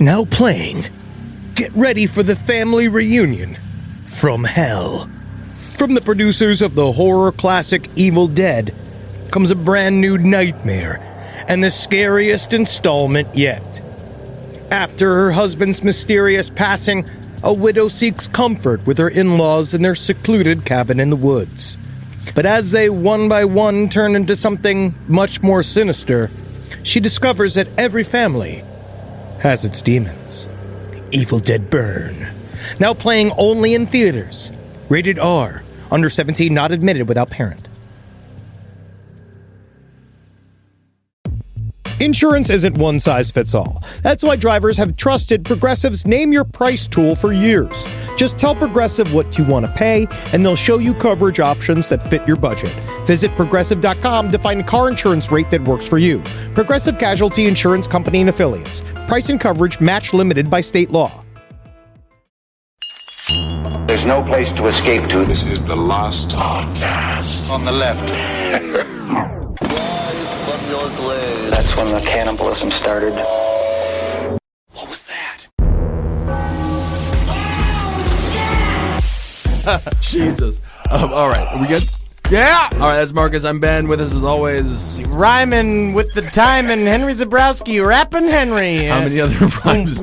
Now playing. Get ready for the family reunion from hell. From the producers of the horror classic Evil Dead comes a brand new nightmare and the scariest installment yet. After her husband's mysterious passing, a widow seeks comfort with her in-laws in their secluded cabin in the woods. But as they one by one turn into something much more sinister, she discovers that every family has its demons. Evil Dead Burn. Now playing only in theaters. Rated R. Under 17, not admitted without parent. Insurance isn't one size fits all. That's why drivers have trusted Progressive's Name Your Price tool for years. Just tell Progressive what you want to pay, and they'll show you coverage options that fit your budget. Visit Progressive.com to find a car insurance rate that works for you. Progressive Casualty Insurance Company and Affiliates. Price and coverage match limited by state law. There's no place to escape to. This is the last podcast. On the left. That's when the cannibalism started. What was that? Jesus. All right, are we good? Yeah! All right, that's Marcus. I'm Ben. With us as always... Rhyming with the time and Henry Zabrowski, rapping Henry. How many other rhymes?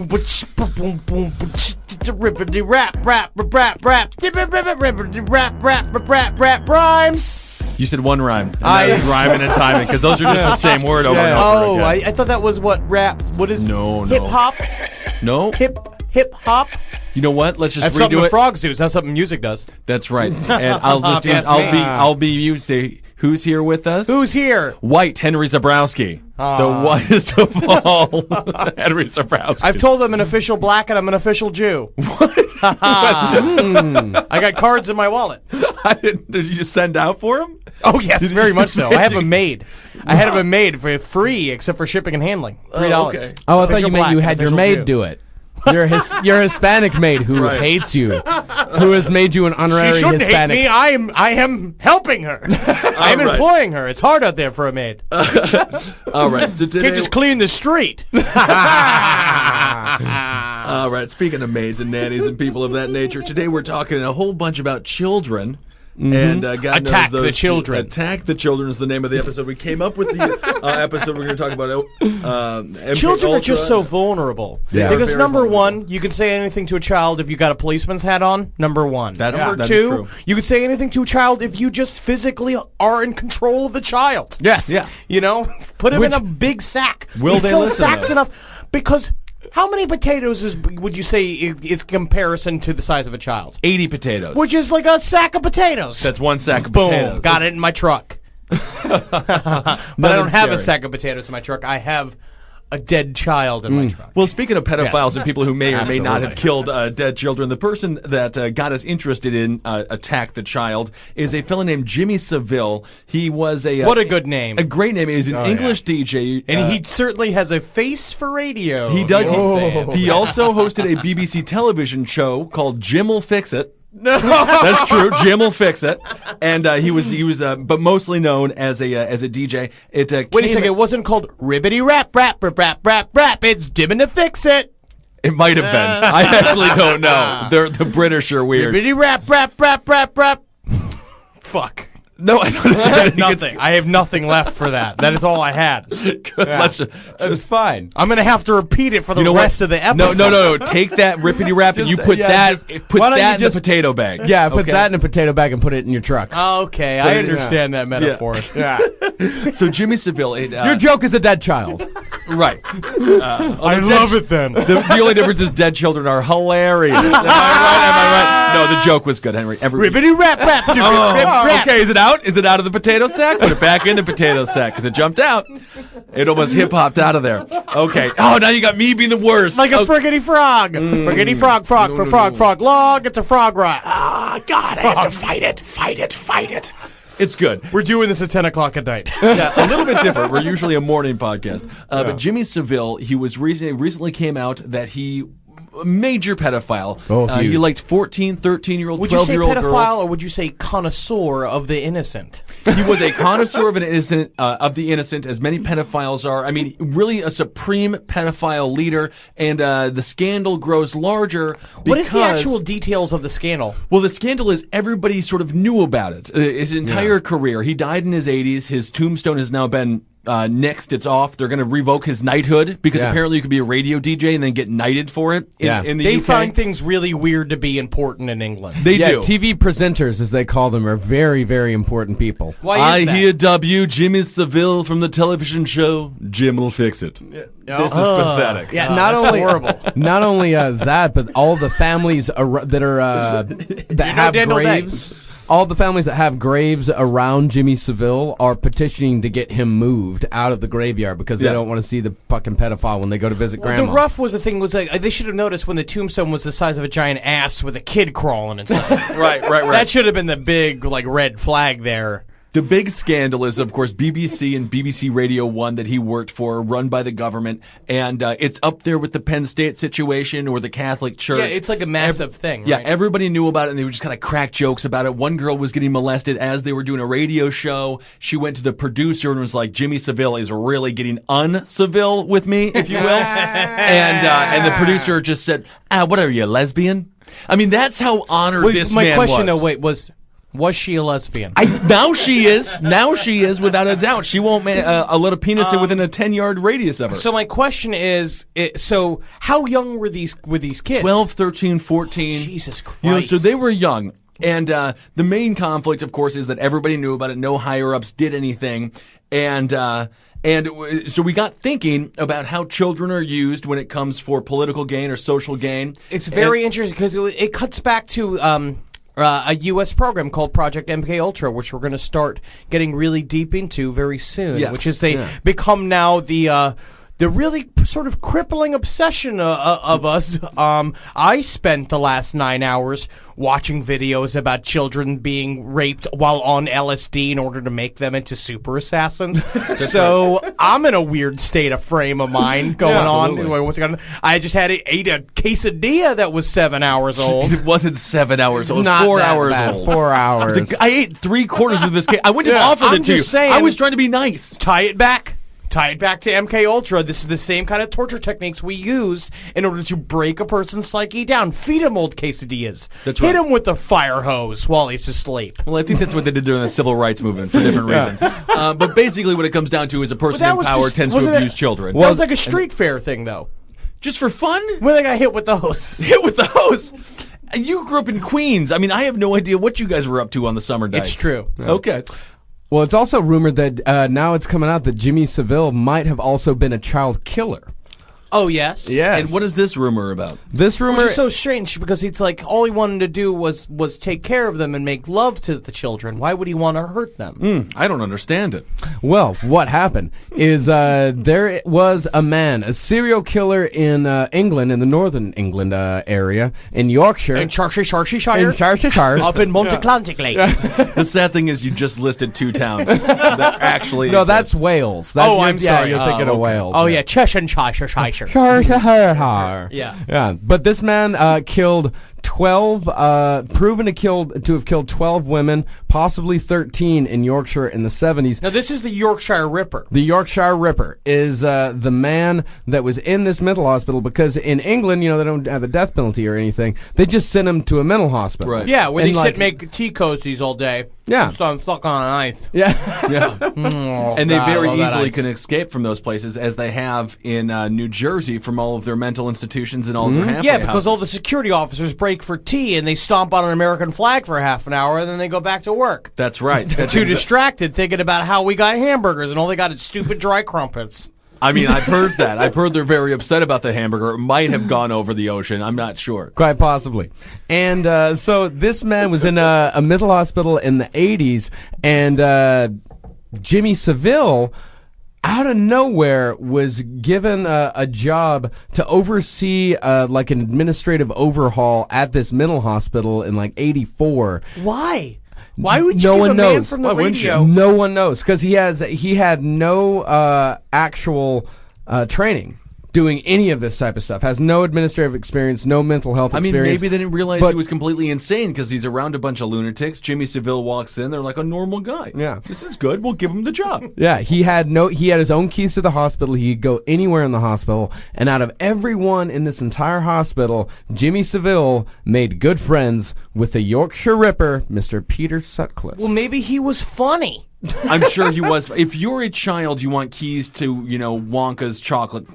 Rippity rap, rap, rap, rap, rippity rap, rap, rap, rhymes. You said one rhyme. And that was rhyming and timing, because those are just the same word over and over again. I thought that was what rap, what is... No. Hip hop? No. Hip hop? You know what? Let's just That's redo something it. the frogs do. That's something music does. That's right. And I'll be you say, who's here with us? Who's here? White Henry Zabrowski. The whitest of all Henry Zabrowski. I've told them I'm an official black and I'm an official Jew. What? I got cards in my wallet. Did you just send out for him? Oh, yes, very much so. I have them made. I had them made for free, except for shipping and handling. $3. Okay. Oh, I thought you meant you had your maid do it. Your Hispanic maid who hates you, who has made you an honorary She shouldn't Hispanic. hate me. I am helping her. I am employing her. It's hard out there for a maid. All right. So today, Can't just clean the street. all right. Speaking of maids and nannies and people of that nature, today we're talking a whole bunch about children. And God Attack knows the children. Attack the Children is the name of the episode. We came up with the episode we're going to talk about. Children are just so vulnerable. Yeah. Because Very number vulnerable. one, you can say anything to a child if you got a policeman's hat on. Number one. Number that is two, true. you can say anything to a child if you just physically are in control of the child. Yes. Yeah. You know, put him in a big sack. Will We they sell listen, sacks though? enough because. How many potatoes would you say is comparison to the size of a child? 80 potatoes. Which is like a sack of potatoes. That's one sack of Boom. potatoes. Got it in my truck. But I don't have a sack of potatoes in my truck. I have a dead child in my truck. Well, speaking of pedophiles and people who may or may not have Absolutely. killed dead children, the person that got us interested in Attack the Child is a fellow named Jimmy Saville. He was What a good name. A great name. He was an English DJ. And he certainly has a face for radio. He does. Oh. He also hosted a BBC television show called Jim'll Fix It. That's true. Jim'll Fix It, and he was, but mostly known as a DJ. Wait Wait a second, it wasn't called Ribbity Rap Rap Rap Rap Rap Rap. It's Dimmin' to Fix It. It might have been. I actually don't know. The British are weird. Ribbity Rap Rap Rap Rap Rap. Fuck. No, I don't know. Nothing. I have nothing left for that. That is all I had. Let's just, It's fine. I'm gonna have to repeat it for the rest of the episode. No. Take that rippity rap and you put yeah, that just- put why don't that you in just- the potato bag. Yeah, put Okay? that in a potato bag and put it in your truck. Okay, I understand that metaphor. Yeah. So Jimmy Saville, Your joke is a dead child. right? I love it then. The only difference is dead children are hilarious. Am I right? No, the joke was good, Henry. Ribbity Rap Rap. Oh, okay, is it out? Is it out of the potato sack? Put it back in the potato sack because it jumped out. It almost hip hopped out of there. Okay. Oh, now you got me being the worst. Like a friggity frog. Friggity frog, frog, for frog, frog, log. It's a frog rot. Oh, God, I have to fight it. It's good. We're doing this at 10 o'clock at night. Yeah, a little bit different. We're usually a morning podcast. But Jimmy Saville, he was recently came out that he major pedophile. He liked 14, 13-year-old, 12-year-old girls. Would you say pedophile or would you say connoisseur of the innocent? He was a connoisseur of the innocent, as many pedophiles are. I mean, really a supreme pedophile leader, and the scandal grows larger. What is the actual details of the scandal? Well, the scandal is everybody sort of knew about it. His entire career. He died in his 80s. His tombstone has now been nixed. It's off. They're going to revoke his knighthood because apparently you could be a radio DJ and then get knighted for it. In the they UK. find things really weird to be important in England. They do. TV presenters, as they call them, are very, very important people. Why is that? hear Jimmy Saville from the television show Jim Will Fix It. This is pathetic. Yeah, not only horrible. Not only that, but all the families that are that have graves. All the families that have graves around Jimmy Saville are petitioning to get him moved out of the graveyard because they don't want to see the fucking pedophile when they go to visit grandma. The rough was the thing was like they should have noticed when the tombstone was the size of a giant ass with a kid crawling inside. Right. That should have been the big red flag there. The big scandal is, of course, BBC and BBC Radio 1 that he worked for, run by the government, and it's up there with the Penn State situation or the Catholic Church. Yeah, it's like a massive thing, right? Yeah, everybody knew about it, and they would just kind of crack jokes about it. One girl was getting molested as they were doing a radio show. She went to the producer and was like, Jimmy Saville is really getting uncivil with me, if you will. and the producer just said, what are you, a lesbian? I mean, that's how honored this man was. My question, was she a lesbian? Now she is. Now she is, without a doubt. She won't let a penis in within a 10-yard radius of her. So my question is, so how young were these kids? 12, 13, 14. Jesus Christ. So they were young. And the main conflict, of course, is that everybody knew about it. No higher-ups did anything. And so we got thinking about how children are used when it comes for political gain or social gain. It's very interesting because it cuts back to a U.S. program called Project MK Ultra, which we're going to start getting really deep into very soon. Yes. Which is they become now the really sort of crippling obsession of us. I spent the last 9 hours watching videos about children being raped while on LSD in order to make them into super assassins. So I'm in a weird state of frame of mind going on. What's going on? I just ate a quesadilla that was 7 hours old. It wasn't 7 hours old. It was Not 4 that hours bad. old. 4 hours. I ate 3/4 of this cake. I went to offer I'm it to you. just saying, I was trying to be nice. Tie it back to MK Ultra. This is the same kind of torture techniques we used in order to break a person's psyche down. Feed him old quesadillas. That's right. Hit him with the fire hose while he's asleep. Well, I think that's what they did during the civil rights movement for different reasons. But basically what it comes down to is a person in power tends to abuse children. That was like a street fair thing, though. Just for fun? When they got hit with the hose. Hit with the hose? You grew up in Queens. I mean, I have no idea what you guys were up to on the summer nights. It's true. Okay. Well, it's also rumored that now it's coming out that Jimmy Saville might have also been a child killer. Oh, yes? Yes. And what is this rumor about? This rumor Which is so strange because it's like all he wanted to do was take care of them and make love to the children. Why would he want to hurt them? I don't understand it. Well, what happened is there was a man, a serial killer in England, in the northern England area, in Yorkshire. In Cheshire? In Cheshire. Up in Monteclantic. The sad thing is you just listed 2 towns that actually No, exist. that's Wales. I'm sorry. You're thinking of Wales. Oh, yeah, Cheshire. Yeah. But this man killed 12, proven to have killed 12 women, possibly 13 in Yorkshire in the 70s. Now, this is the Yorkshire Ripper. The Yorkshire Ripper is the man that was in this mental hospital because in England, they don't have the death penalty or anything. They just send him to a mental hospital. Right. Yeah, where And they sit and make tea cozies all day. Yeah. So I'm stuck on an ice. Yeah. And they God, I very love that easily ice. can escape from those places, as they have in New Jersey from all of their mental institutions and all of their halfway Yeah, because houses. all the security officers break for tea and they stomp on an American flag for half an hour and then they go back to work. That's right. That's Too distracted thinking about how we got hamburgers and all they got is stupid dry crumpets. I mean, I've heard that. I've heard they're very upset about the hamburger. It might have gone over the ocean. I'm not sure. Quite possibly. And so this man was in a mental hospital in the 80s, and Jimmy Saville, out of nowhere, was given a job to oversee like an administrative overhaul at this mental hospital in like 84. Why? Why would you No give one a man knows. from the Why wouldn't you? radio? No one knows because he had no actual training doing any of this type of stuff. Has no administrative experience, no mental health experience. Maybe they didn't realize he was completely insane because he's around a bunch of lunatics. Jimmy Saville walks in. They're like a normal guy. Yeah. This is good. We'll give him the job. Yeah, he had his own keys to the hospital. He could go anywhere in the hospital. And out of everyone in this entire hospital, Jimmy Saville made good friends with the Yorkshire Ripper, Mr. Peter Sutcliffe. Well, maybe he was funny. I'm sure he was. If you're a child, you want keys to, Wonka's chocolate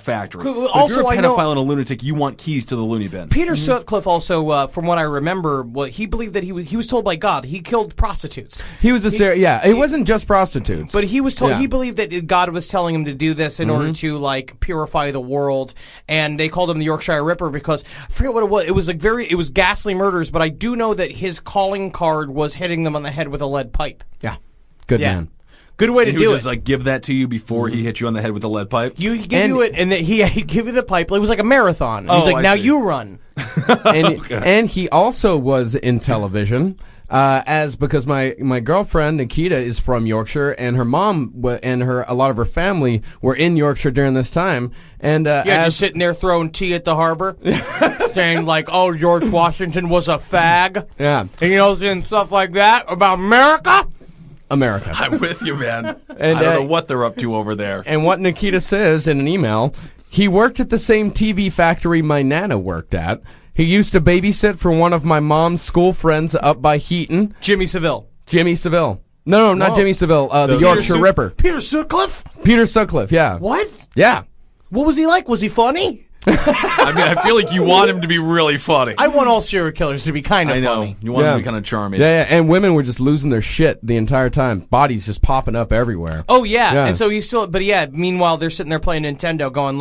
factory. Also, if you're a I know- pedophile and a lunatic, you want keys to the loony bin. Peter Sutcliffe also, from what I remember, he believed that he was told by God he killed prostitutes. He was it wasn't just prostitutes. But he was told, Yeah. he believed that God was telling him to do this in order to, purify the world. And they called him the Yorkshire Ripper because, I forget what it was. It was it was ghastly murders, but I do know that his calling card was hitting them on the head with a lead pipe. Yeah. Good man. Good way to He do would it. just give that to you before he hit you on the head with a lead pipe. He give you it, and then he'd give you the pipe. It was like a marathon. He's like, I now see. you run. And he also was in television. Because my girlfriend Nikita is from Yorkshire, and her mom and a lot of her family were in Yorkshire during this time, and Just sitting there throwing tea at the harbor, saying oh, George Washington was a fag, and stuff like that about America. I'm with you, man. And, I don't know what they're up to over there. And what Nikita says in an email, he worked at the same TV factory my Nana worked at. He used to babysit for one of my mom's school friends up by Heaton. Jimmy Saville. Jimmy Saville. No, not Jimmy Saville. The Yorkshire Ripper. Peter Sutcliffe? Peter Sutcliffe, yeah. What? Yeah. What was he like? Was he funny? I feel like you want him to be really funny. I want all serial killers to be kind of I know. funny. You want him to be kind of charming. Yeah, and women were just losing their shit the entire time. Bodies just popping up everywhere. Oh, yeah. Yeah. And so he's still, meanwhile, they're sitting there playing Nintendo going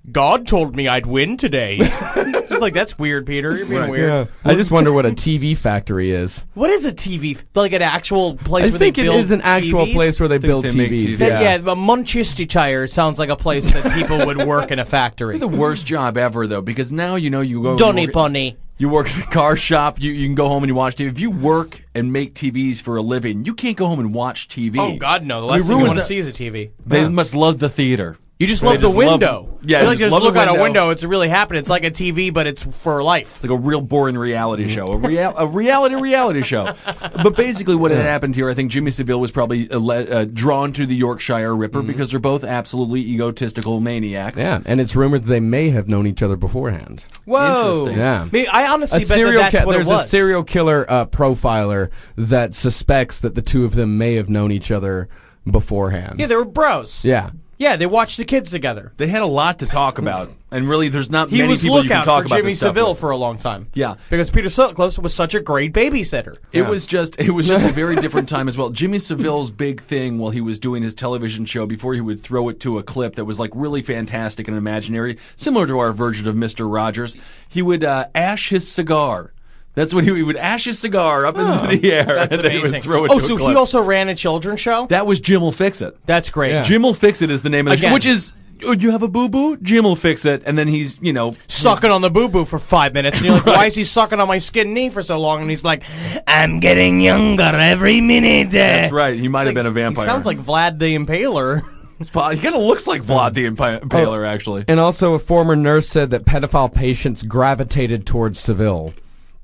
God told me I'd win today. It's just that's weird, Peter. You're being weird. Yeah. I just wonder what a TV factory is. What is a TV? Like an actual place I where they think it build is an actual TVs? place where they build they make TVs. TVs. But Manchestershire sounds like a place that people would work in a factory. The worst job ever, though, because now you go. Donny Bunny. You work at a car shop. You can go home and you watch TV. If you work and make TVs for a living, you can't go home and watch TV. Oh, God, no. The last thing you want to see is a TV. They must love the theater. You just They love the just love- window. Yeah, you just just love look the out a window. window. It's really happening. It's like a TV, but it's for life. It's like a real boring reality show, a reality show. But basically, what had happened here, I think Jimmy Saville was probably drawn to the Yorkshire Ripper because they're both absolutely egotistical maniacs. Yeah, and it's rumored that they may have known each other beforehand. Whoa. Interesting. Yeah. I honestly bet that's what there's it was. a serial killer profiler that suspects that the two of them may have known each other beforehand. Yeah, they were bros. Yeah. Yeah, they watched the kids together. They had a lot to talk about, and really, there's not He many was people you can lookout talk for about Jimmy this stuff Saville with. for a long time. Yeah. Because Peter Sutcliffe was such a great babysitter. It was just a very different time as well. Jimmy Saville's big thing while he was doing his television show, before he would throw it to a clip that was really fantastic and imaginary, similar to our version of Mr. Rogers, he would ash his cigar. That's what he would ash his cigar up into the air. That's and then he amazing. would throw it to a so clip. he also ran a children's show? That was Jim'll Fix It. That's great. Yeah. Jim'll Fix It is the name of the show, Again. which is, oh, you have a boo-boo? Jim'll Fix It. And then he's, Sucking on the boo-boo for 5 minutes. And you're like, why is he sucking on my skin knee for so long? And he's like, I'm getting younger every minute. That's right. He might have been a vampire. He sounds like Vlad the Impaler. He kind of looks like Vlad the Impaler, actually. And also, a former nurse said that pedophile patients gravitated towards Saville.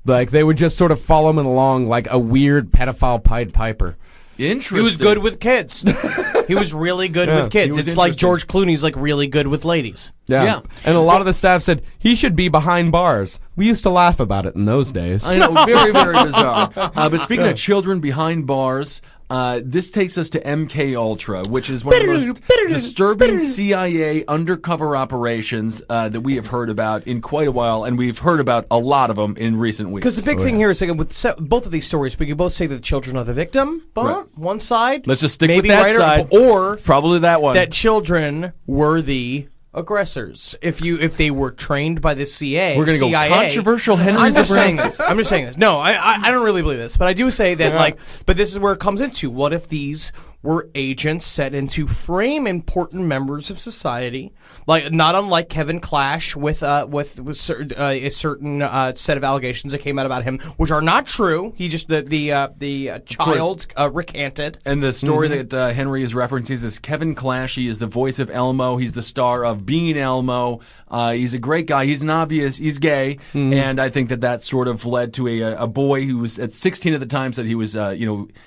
They would just sort of follow him along like a weird pedophile Pied Piper. Interesting. He was good with kids. He was really good with kids. He was It's like interesting. George Clooney's really good with ladies. Yeah. And a lot of the staff said, he should be behind bars. We used to laugh about it in those days. I know, very, very bizarre. But speaking of children behind bars, this takes us to MK Ultra, which is one of the most disturbing CIA undercover operations that we have heard about in quite a while, and we've heard about a lot of them in recent weeks. Because the big thing here is with both of these stories, we can both say that the children are the victim, one side. Let's just stick maybe with that right side. or Probably that one. that children were the aggressors. If they were trained by the CIA, We're going to go controversial Henry I'm just saying Zabrowski. this. I'm just saying this. No, I don't really believe this, but I do say that but this is where it comes into. What if these were agents set in to frame important members of society, like not unlike Kevin Clash with a certain set of allegations that came out about him, which are not true. He just the child recanted. And the story that Henry is referencing is Kevin Clash. He is the voice of Elmo. He's the star of Being Elmo. He's a great guy. He's he's gay, and I think that sort of led to a boy who was at 16 at the time said he was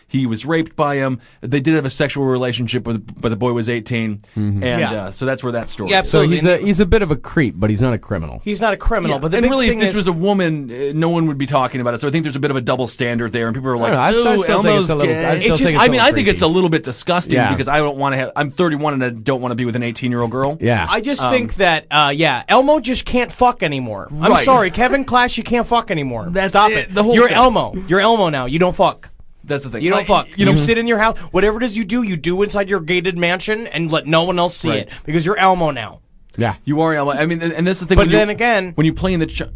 he was raped by him. They did have a sexual relationship, but the boy was 18, and so that's where that story. Yeah, is. So he's a bit of a creep, but he's not a criminal. He's not a criminal, but the and big really, thing if this is, was a woman, no one would be talking about it. So I think there's a bit of a double standard there, and people are like, I still think Elmo's it's a little- gay. I still think it's a I mean, little I think it's creepy. a little bit disgusting Yeah. because I don't want to have. I'm 31 and I don't want to be with an 18-year-old girl. Yeah. I just think that Elmo just can't fuck anymore. I'm Right. sorry, Kevin Clash, you can't fuck anymore. That's Stop it. it. The whole You're thing. Elmo. You're Elmo now. You don't fuck. That's the thing. You don't fuck. You know, You sit in your house. Whatever it is you do inside your gated mansion and let no one else see Right. it because you're Elmo now. Yeah. you are Elmo. I mean, and that's the thing. But when then you, again, when you play in the.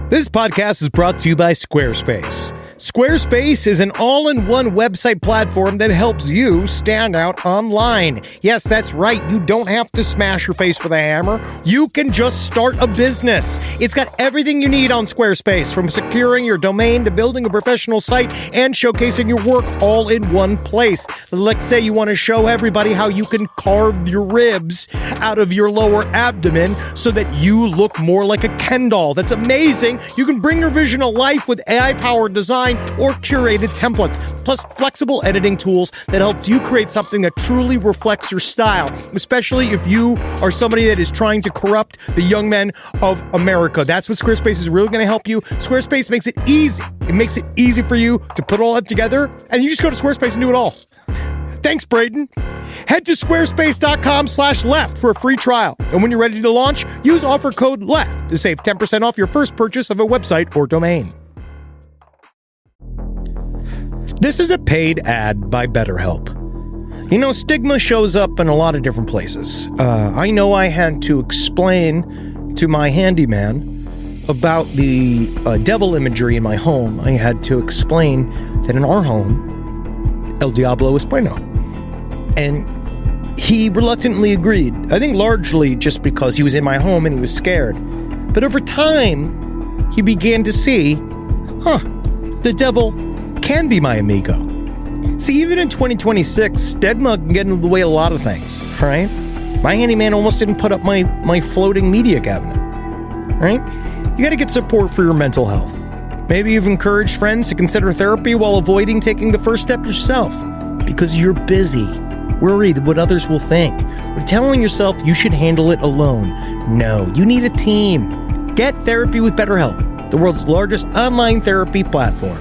This podcast is brought to you by Squarespace. Squarespace is an all-in-one website platform that helps you stand out online. Yes, that's right. You don't have to smash your face with a hammer. You can just start a business. It's got everything you need on Squarespace, from securing your domain to building a professional site and showcasing your work all in one place. Let's say you want to show everybody how you can carve your ribs out of your lower abdomen so that you look more like a Ken doll. That's amazing. You can bring your vision to life with AI-powered design or curated templates, plus flexible editing tools that helps you create something that truly reflects your style, especially if you are somebody that is trying to corrupt the young men of America. That's what Squarespace is really going to help you. Squarespace makes it easy. It makes it easy for you to put all that together, and you just go to Squarespace and do it all. Thanks, Braden. Head to squarespace.com/left for a free trial. And when you're ready to launch, use offer code LEFT to save 10% off your first purchase of a website or domain. This is a paid ad by BetterHelp. You know, stigma shows up in a lot of different places. I know I had to explain to my handyman about the devil imagery in my home. I had to explain that in our home, El Diablo es bueno. And he reluctantly agreed. I think largely just because he was in my home and he was scared. But over time, he began to see, the devil can be my amigo. See, even in 2026, stigma can get in the way of a lot of things, right? My handyman almost didn't put up my floating media cabinet, right? You got to get support for your mental health. Maybe you've encouraged friends to consider therapy while avoiding taking the first step yourself because you're busy, worried what others will think, or telling yourself you should handle it alone. No, you need a team. Get therapy with BetterHelp, the world's largest online therapy platform.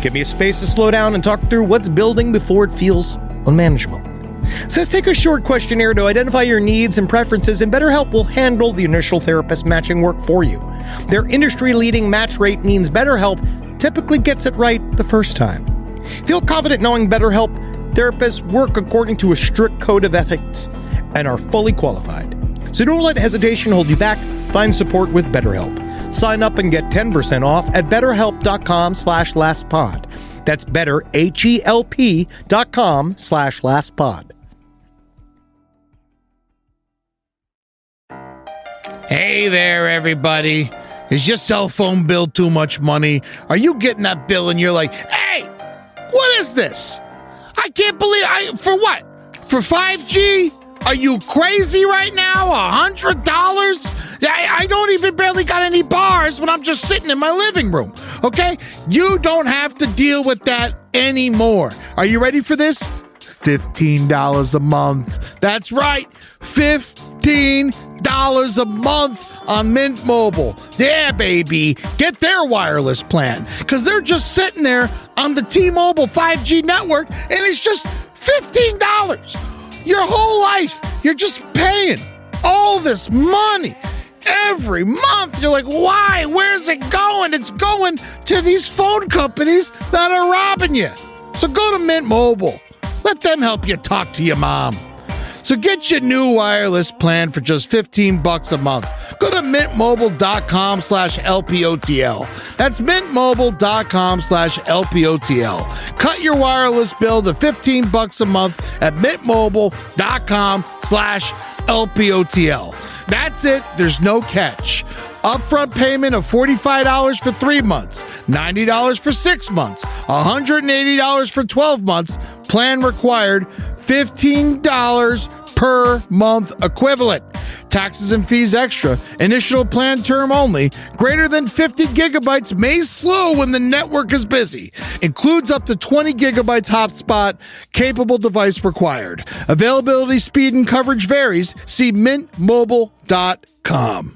Give me a space to slow down and talk through what's building before it feels unmanageable. So let's take a short questionnaire to identify your needs and preferences, and BetterHelp will handle the initial therapist matching work for you. Their industry-leading match rate means BetterHelp typically gets it right the first time. Feel confident knowing BetterHelp therapists work according to a strict code of ethics and are fully qualified. So don't let hesitation hold you back. Find support with BetterHelp. Sign up and get 10% off at betterhelp.com/lastpod. That's betterhelp.com/lastpod. Hey there, everybody. Is your cell phone bill too much money? Are you getting that bill and you're like, hey, what is this? I can't believe for what? For 5G? Are you crazy right now? $100? I don't even barely got any bars when I'm just sitting in my living room, okay? You don't have to deal with that anymore. Are you ready for this? $15 a month. That's right, $15 a month on Mint Mobile. Yeah, baby. Get their wireless plan, because they're just sitting there on the T-Mobile 5G network, and it's just $15. Your whole life, you're just paying all this money every month. You're like, why? Where's it going? It's going to these phone companies that are robbing you. So go to Mint Mobile. Let them help you talk to your mom. So get your new wireless plan for just $15 a month. Go to mintmobile.com/LPOTL. That's mintmobile.com/LPOTL. Cut your wireless bill to $15 a month at mintmobile.com/LPOTL. That's it. There's no catch. Upfront payment of $45 for 3 months, $90 for 6 months, $180 for 12 months. Plan required, $15 per month equivalent. Taxes and fees extra. Initial plan term only. Greater than 50 gigabytes may slow when the network is busy. Includes up to 20 gigabytes hotspot. Capable device required. Availability, speed, and coverage varies. See mintmobile.com.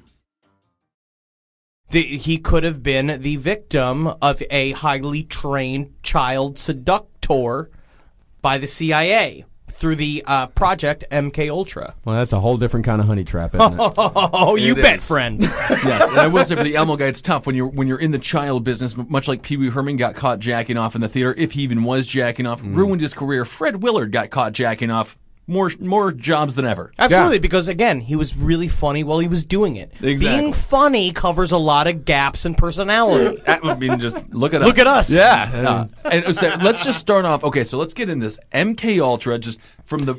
He could have been the victim of a highly trained child seductor by the CIA through the Project MK Ultra. Well, that's a whole different kind of honey trap, isn't it? Oh, you bet, friend. Yes, and I will say for the Elmo guy, it's tough when you're in the child business. Much like Pee Wee Herman got caught jacking off in the theater, if he even was jacking off, ruined his career. Fred Willard got caught jacking off. More jobs than ever. Absolutely, because again, he was really funny while he was doing it. Exactly. Being funny covers a lot of gaps in personality. I mean, just look at us. Look at us. Yeah. And so let's just start off. Okay, so let's get in this MK Ultra. Just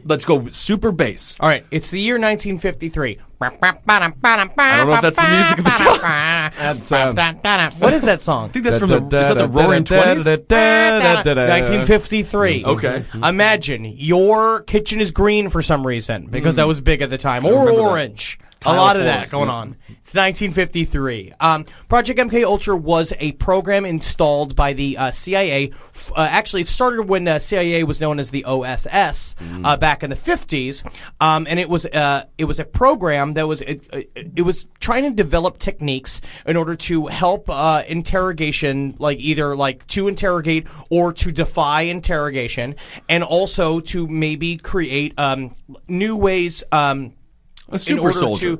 let's go super bass. All right, it's the year 1953. I don't know if that's the music of the time. That's what is that song? I think that's from the Roaring 20s. 1953. Okay. Imagine your kitchen is green for some reason because that was big at the time, or remember that. Orange. Tile A lot of floors, that going yeah. on. It's 1953. Project MK Ultra was a program installed by the CIA. Actually, it started when CIA was known as the OSS back in the 50s, and it was a program that was it was trying to develop techniques in order to help interrogation, either to interrogate or to defy interrogation, and also to maybe create new ways. A super soldier.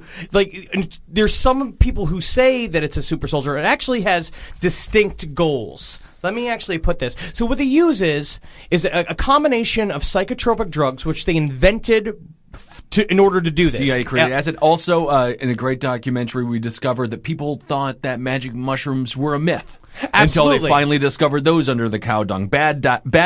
There's some people who say that it's a super soldier. It actually has distinct goals. Let me actually put this. So what they use is a combination of psychotropic drugs, which they invented in order to do this. CIA created. As it also, in a great documentary, we discovered that people thought that magic mushrooms were a myth. Absolutely. Until they finally discovered those under the cow dung. Bad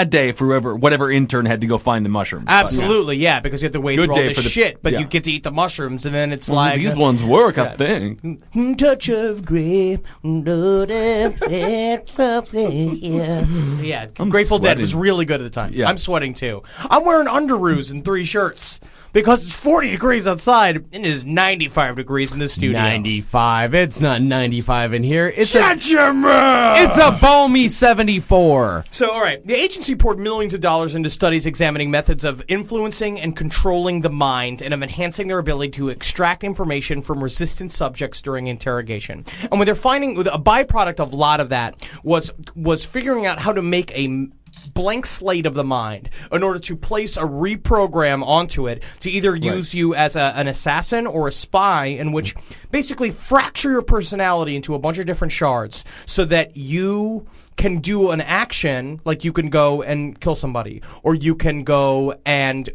day for whatever intern had to go find the mushrooms. Absolutely, yeah, because you have to wait Good through all day this for the- shit, but yeah. you get to eat the mushrooms, and then it's These ones work, I think. touch of grape. So yeah, Grateful Dead sweating. was really good at the time. Yeah. I'm sweating too. I'm wearing underoos and 3 shirts because it's 40 degrees outside and it is 95 degrees in the studio. 95. It's not 95 in here. It's Shut your mouth! It's a balmy 74. So, all right, the agency poured millions of dollars into studies examining methods of influencing and controlling the mind and of enhancing their ability to extract information from resistant subjects during interrogation. And what they're finding, a byproduct of a lot of that was figuring out how to make a blank slate of the mind in order to place a reprogram onto it to either use you as an assassin or a spy, in which basically fracture your personality into a bunch of different shards so that you can do an action, like you can go and kill somebody, or you can go and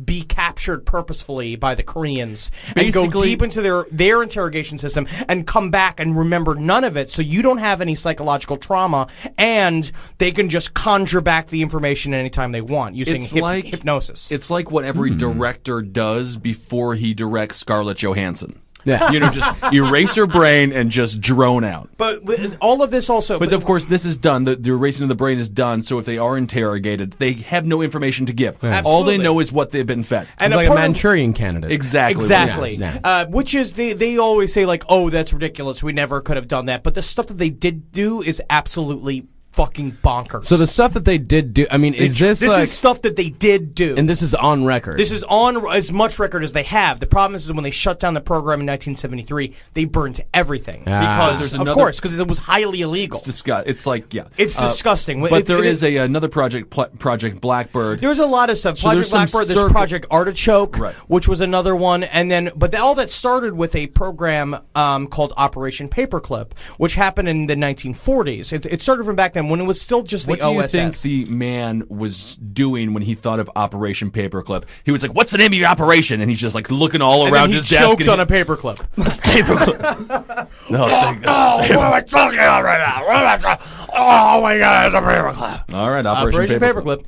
be captured purposefully by the Koreans and go deep into their interrogation system and come back and remember none of it, so you don't have any psychological trauma, and they can just conjure back the information anytime they want using hypnosis. It's like what every director does before he directs Scarlett Johansson. Yeah. Just erase her brain and just drone out. But with all of this also... But of course, this is done. The erasing of the brain is done, so if they are interrogated, they have no information to give. Yeah. All they Absolutely. know is what they've been fed. And It's like a Manchurian candidate. Exactly. Exactly. Yeah. Which is, they always say, oh, that's ridiculous. We never could have done that. But the stuff that they did do is absolutely fucking bonkers. So the stuff that they did do, I mean, is this is stuff that they did do. And this is on record. This is on as much record as they have. The problem is when they shut down the program in 1973, they burnt everything. Because, of course, because it was highly illegal. It's disgusting. It's like, yeah. It's disgusting. But there is another project, Project Blackbird. There's a lot of stuff. So there's Project some Blackbird, there's Project Artichoke, Right. which was another one. And then, but all that started with a program called Operation Paperclip, which happened in the 1940s. It started from back then. then when it was still just the What do you OSS. think the man was doing when he thought of Operation Paperclip? He was like, "What's the name of your operation?" And he's just like looking all and around then he his desk. choked and on a paperclip. paperclip. No, what am I talking about right now? What am I talking? Oh my God, it's a paperclip. all right, Operation Paperclip.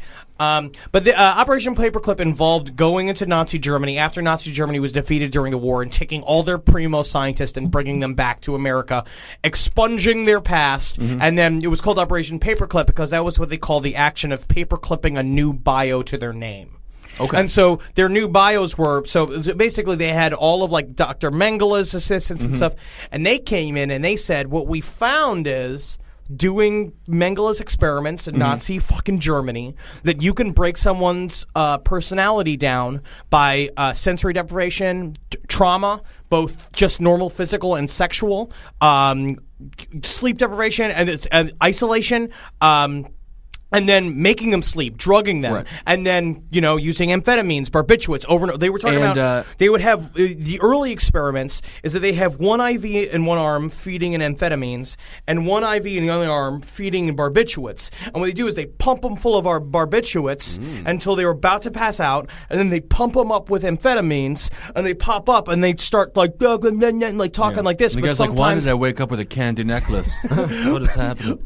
But the Operation Paperclip involved going into Nazi Germany after Nazi Germany was defeated during the war and taking all their primo scientists and bringing them back to America, expunging their past, and then it was called Operation Paperclip because that was what they call the action of paperclipping a new bio to their name. Okay. And so their new bios were, so basically they had all of like Dr. Mengele's assistants and stuff, and they came in and they said, what we found is doing Mengele's experiments in Nazi fucking Germany, that you can break someone's personality down by sensory deprivation, trauma, both just normal physical and sexual, sleep deprivation and isolation, and then making them sleep, drugging them, Right. and then, using amphetamines, barbiturates over and over. They were talking about, they would have, the early experiments is that they have one IV in one arm feeding in amphetamines, and one IV in the other arm feeding in barbiturates. And what they do is they pump them full of our barbiturates until they were about to pass out, and then they pump them up with amphetamines, and they pop up, and they start like talking like this. The But guy's like, "Why sometimes did I wake up with a candy necklace? What is happening?"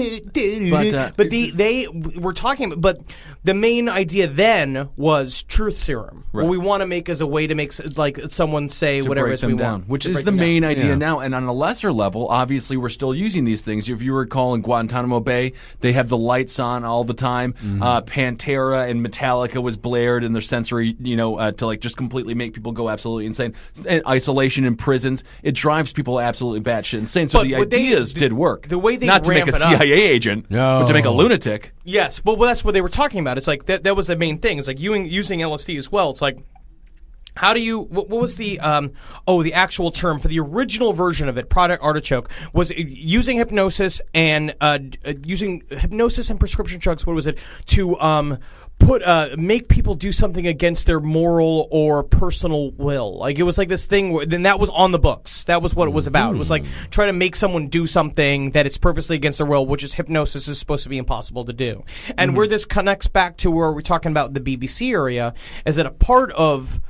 But they were talking, but the main idea then was truth serum. Right. What we want to make is a way to make someone say To whatever break it is them we down, want. which To is break the them down. main idea Yeah. now. And on a lesser level, obviously, we're still using these things. If you recall, in Guantanamo Bay, they have the lights on all the time. Pantera and Metallica was blared in their sensory, to like just completely make people go absolutely insane. And isolation in prisons, it drives people absolutely batshit insane. So But the what they- ideas did work. the way they not to make a ramp it up- CIA agent, but to make a lunatic. Yes, but that's what they were talking about. It's like that was the main thing. It's like using LSD as well. It's like, how do you? What was the the actual term for the original version of it? Project Artichoke was using hypnosis and prescription drugs. What was it to make people do something against their moral or personal will? Like it was like this thing. Then that was on the books. That was what it was about. It was like try to make someone do something that it's purposely against their will, which is hypnosis is supposed to be impossible to do. And where this connects back to where we're talking about the BBC area is that a part of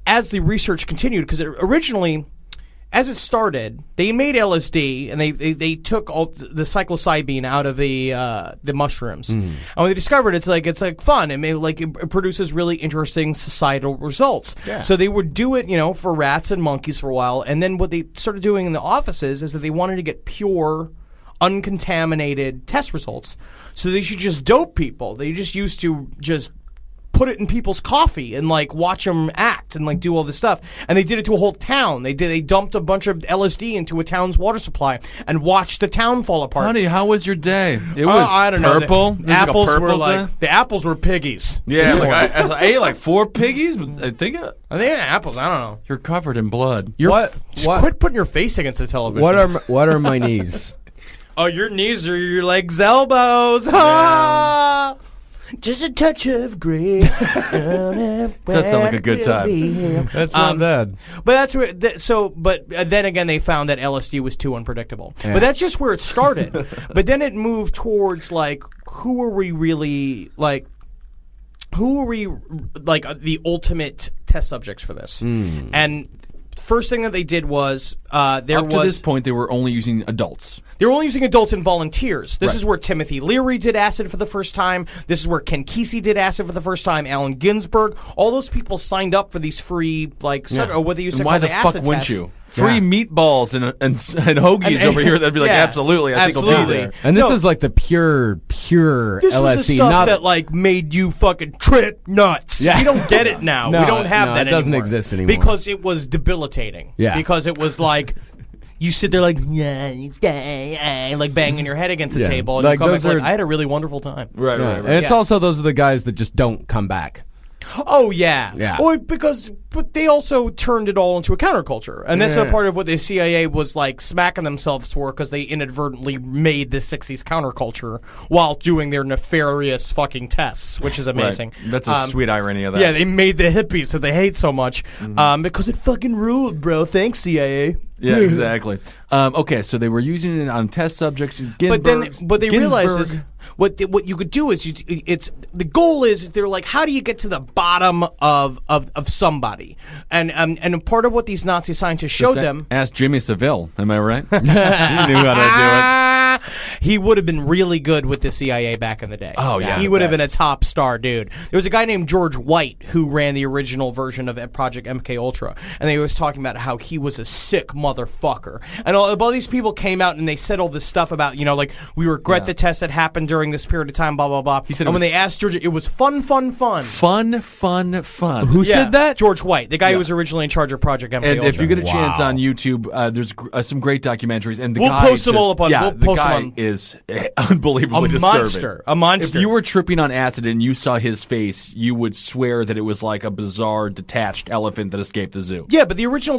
as the research continued, because originally, as it started, they made LSD and they took all the psilocybin out of the mushrooms. And when they discovered it's like fun. It produces really interesting societal results. Yeah. So they would do it, for rats and monkeys for a while. And then what they started doing in the offices is that they wanted to get pure, uncontaminated test results. So they should just dope people. They just used to just put it in people's coffee and watch them act and do all this stuff. And they did it to a whole town. They dumped a bunch of LSD into a town's water supply and watched the town fall apart. Honey, how was your day? It was I don't purple. know. It was like a Apples were purple day? the apples were piggies. Yeah, I ate like 4 piggies. But I think apples. I don't know. you're covered in blood. Just quit putting your face against the television. What are my knees? Oh, your knees are your legs, elbows. Ah! Just a touch of gray. That sounds like a good time. That's not bad. But that's where. But then again, they found that LSD was too unpredictable. Yeah. But that's just where it started. But then it moved towards who are we really Who are we the ultimate test subjects for this? And first thing that they did was up to this point they were only using adults. They were only using adults and volunteers. This is where Timothy Leary did acid for the first time. This is where Ken Kesey did acid for the first time. Allen Ginsberg. All those people signed up for these free, or what they used to call the acid Why the fuck wouldn't tests. you? Free meatballs and hoagies over here. That'd be like, absolutely. I think I'll be there. And this is like the pure this LSD. was the stuff that made you fucking trip nuts. Yeah. We don't get it now. No, we don't have no, that it doesn't anymore. exist anymore. Because it was debilitating. Yeah. Because it was you sit there banging your head against the table, and you come back I had a really wonderful time. Right. And it's also those are the guys that just don't come back. Oh yeah, Yeah. But they also turned it all into a counterculture, and that's a part of what the CIA was like smacking themselves for, because they inadvertently made the '60s counterculture while doing their nefarious fucking tests, which is amazing. Right. That's a sweet irony of that. Yeah, they made the hippies that they hate so much because it fucking ruled, bro. Thanks, CIA. Yeah, exactly. Okay, so they were using it on test subjects. But they realized what you could do is it's the goal is they're like, how do you get to the bottom of somebody? And part of what these Nazi scientists showed them. Ask Jimmy Saville. Am I right? He knew how to do it. He would have been really good with the CIA back in the day. Oh, yeah, he would have been a top star dude. There was a guy named George White who ran the original version of Project MK Ultra, and they was talking about how he was a sick motherfucker. And all these people came out and they said all this stuff about, like, we regret the test that happened during this period of time, blah blah blah. He said, and when they asked George, it was fun. Fun. Who said that? George White, the guy who was originally in charge of Project MK Ultra. And if you get a chance on YouTube, there's some great documentaries, and we'll post them all up on. Yeah, the guy is unbelievably disturbing. A monster. If you were tripping on acid and you saw his face, you would swear that it was like a bizarre detached elephant that escaped the zoo. Yeah, but the original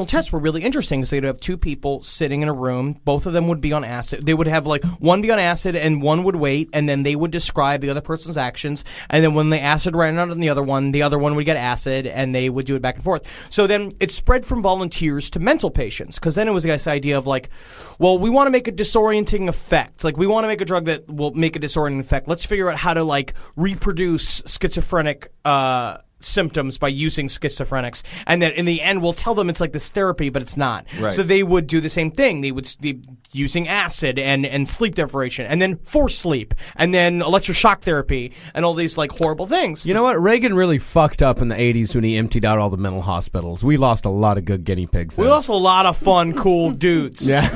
tests were really interesting, because they'd have two people sitting in a room. Both of them would be on acid. They would have like one be on acid and one would wait, and then they would describe the other person's actions. And then when the acid ran out on the other one would get acid, and they would do it back and forth. So then it spread from volunteers to mental patients, because then it was this idea of like, well, we want to make a disorienting effect. Like, we want to make a drug that will make a disorienting effect. Let's figure out how to like reproduce schizophrenic symptoms by using schizophrenics, and that in the end we'll tell them it's like this therapy, but it's not. Right. So they would do the same thing. They would be using acid and sleep deprivation, and then forced sleep, and then electroshock therapy, and all these like horrible things. You know what? Reagan really fucked up in the 80s when he emptied out all the mental hospitals. We lost a lot of good guinea pigs then. We lost a lot of fun, cool dudes. Yeah.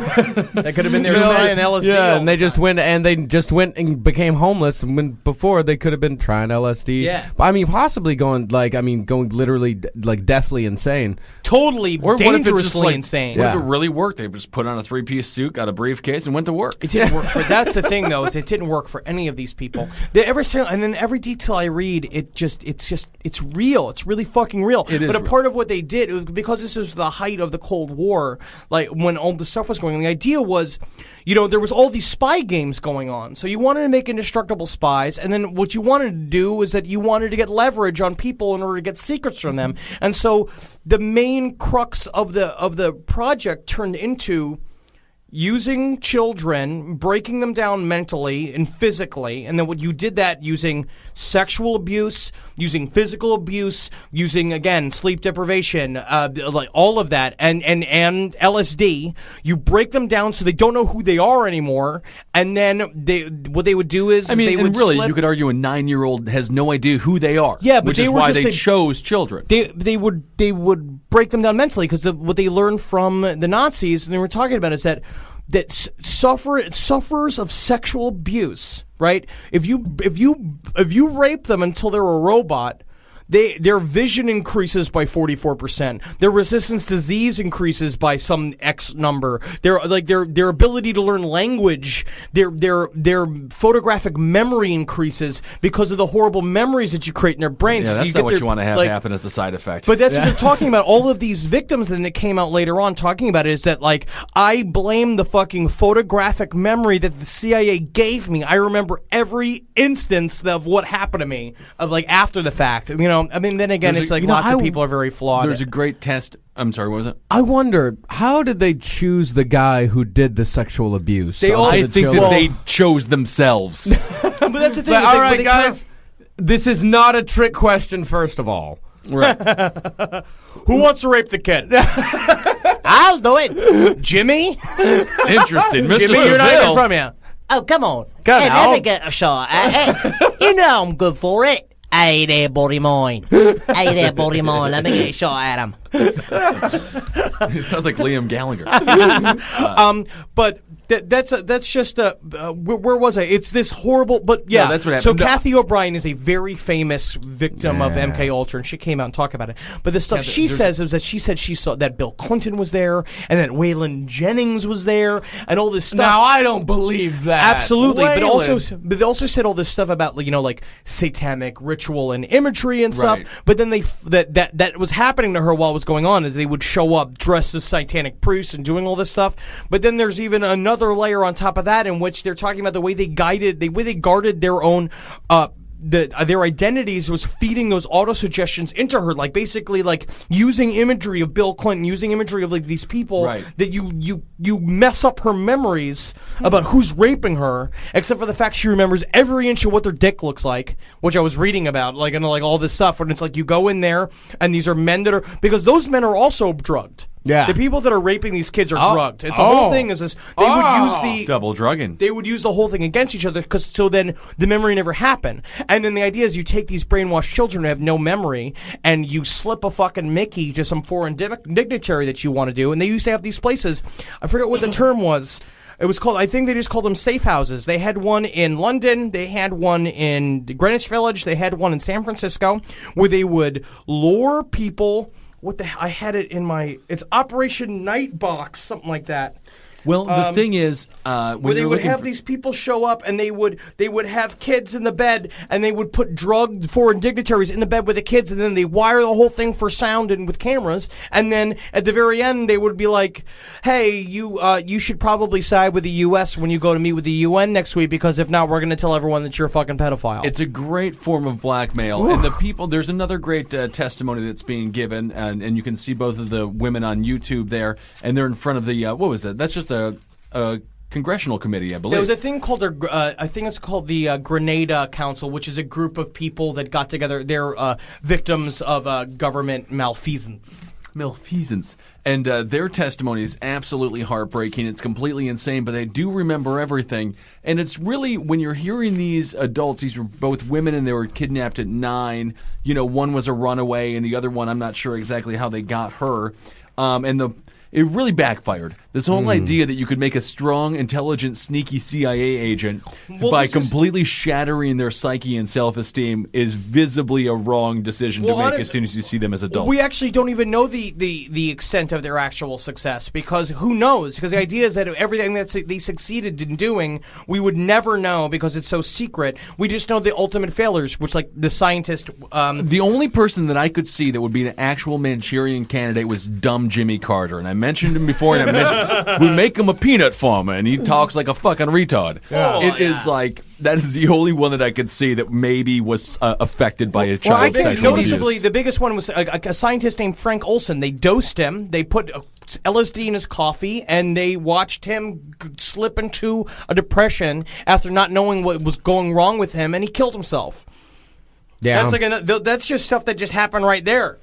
That could have been there trying LSD. Yeah, and they just went and became homeless, and when before they could have been trying LSD. Yeah. But I mean, possibly going literally like deathly insane. Totally Or dangerously insane. What if it really worked? They just put on a 3-piece suit, got a briefcase, and went to work. It didn't work for. That's the thing, though, is it didn't work for any of these people. And then every detail I read, it's real. It's really fucking real. It is but a real. part of what they did, it was because this was the height of the Cold War, like when all the stuff was going on. The idea was, there was all these spy games going on. So you wanted to make indestructible spies, and then what you wanted to do was that you wanted to get leverage on people in order to get secrets from them. And so the main crux of the project turned into using children, breaking them down mentally and physically, and then what you did that using sexual abuse, using physical abuse, using again sleep deprivation, like all of that, and LSD. You break them down so they don't know who they are anymore, and then what they would do is they would you could argue a 9-year-old has no idea who they are. Yeah, but which they is were why just they chose children. They would break them down mentally, because what they learned from the Nazis, and they were talking about, is that sufferers of sexual abuse, right? If you rape them until they're a robot, their vision increases by 44%. Their resistance to disease increases by some X number. Their ability to learn language, their photographic memory increases because of the horrible memories that you create in their brains. Yeah, So that's you not get what you want to have happen as a side effect. But that's what they're talking about. All of these victims, and it came out later on talking about it, is that like, I blame the fucking photographic memory that the CIA gave me. I remember every instance of what happened to me, of like after the fact. I mean, then again, it's like lots of people are very flawed. There's a great test. I'm sorry, what was it? I wonder, how did they choose the guy who did the sexual abuse? I think that they chose themselves. But that's the thing. All right, guys, this is not a trick question, first of all. Right. Who wants to rape the kid? I'll do it. Jimmy? Interesting. Mr. Jimmy, you're not even Saville. from here. Oh, come on. Come Let on. me get a shot at it. You know I'm good for it. Hey there, body mine. Hey there, body mine. Let me get a shot at him. It sounds like Liam Gallagher. But That's just where was I? It's this horrible, but yeah. No, that's what happened. So Kathy O'Brien is a very famous victim of MK Ultra, and she came out and talked about it. But the stuff she says is that she said she saw that Bill Clinton was there, and that Waylon Jennings was there, and all this stuff. Now I don't believe that. Absolutely, but Waylon. they also said all this stuff about like satanic ritual and imagery and stuff. Right. But then that was happening to her while it was going on, is they would show up dressed as satanic priests and doing all this stuff. But then there's even another layer on top of that in which they're talking about the way they guarded their own their identities was feeding those auto-suggestions into her, like basically like using imagery of Bill Clinton, using imagery of like these people that you mess up her memories about who's raping her, except for the fact she remembers every inch of what their dick looks like, which I was reading about, like, and like all this stuff, and it's like you go in there and these are men that are, because those men are also drugged. Yeah. The people that are raping these kids are drugged. The whole thing is this. They would use the double drugging. They would use the whole thing against each other, because so then the memory never happened. And then the idea is you take these brainwashed children who have no memory and you slip a fucking Mickey to some foreign dignitary that you want to do. And they used to have these places. I forget what the term was. It was called, I think they just called them safe houses. They had one in London. They had one in Greenwich Village. They had one in San Francisco where they would lure people. I had it in it's Operation Nightbox, something like that. Well, the thing is, where they would have these people show up, and they would have kids in the bed, and they would put drugged foreign dignitaries in the bed with the kids, and then they wire the whole thing for sound and with cameras, and then at the very end they would be like, "Hey, you should probably side with the U.S. when you go to meet with the UN next week, because if not, we're going to tell everyone that you're a fucking pedophile." It's a great form of blackmail, and the people. There's another great testimony that's being given, and you can see both of the women on YouTube there, and they're in front of the what was that? That's just a congressional committee, I believe. There was a thing called I think it's called the Grenada Council, which is a group of people that got together. They're victims of government malfeasance. And their testimony is absolutely heartbreaking. It's completely insane, but they do remember everything. And it's really, when you're hearing these adults, these were both women and they were kidnapped at 9. You know, one was a runaway and the other one, I'm not sure exactly how they got her. It really backfired. This whole idea that you could make a strong, intelligent, sneaky CIA agent by completely shattering their psyche and self-esteem is visibly a wrong decision to make as soon as you see them as adults. We actually don't even know the extent of their actual success, because who knows? Because the idea is that everything that they succeeded in doing, we would never know because it's so secret. We just know the ultimate failures, which, like, the scientist... the only person that I could see that would be an actual Manchurian candidate was dumb Jimmy Carter, and I mentioned him before, and I mentioned we make him a peanut farmer, and he talks like a fucking retard. Is like, that is the only one that I could see that maybe was affected by a child sexual abuse. Noticeably, the biggest one was a scientist named Frank Olson. They dosed him, they put LSD in his coffee, and they watched him slip into a depression after not knowing what was going wrong with him, and he killed himself. Yeah, that's just stuff that just happened right there.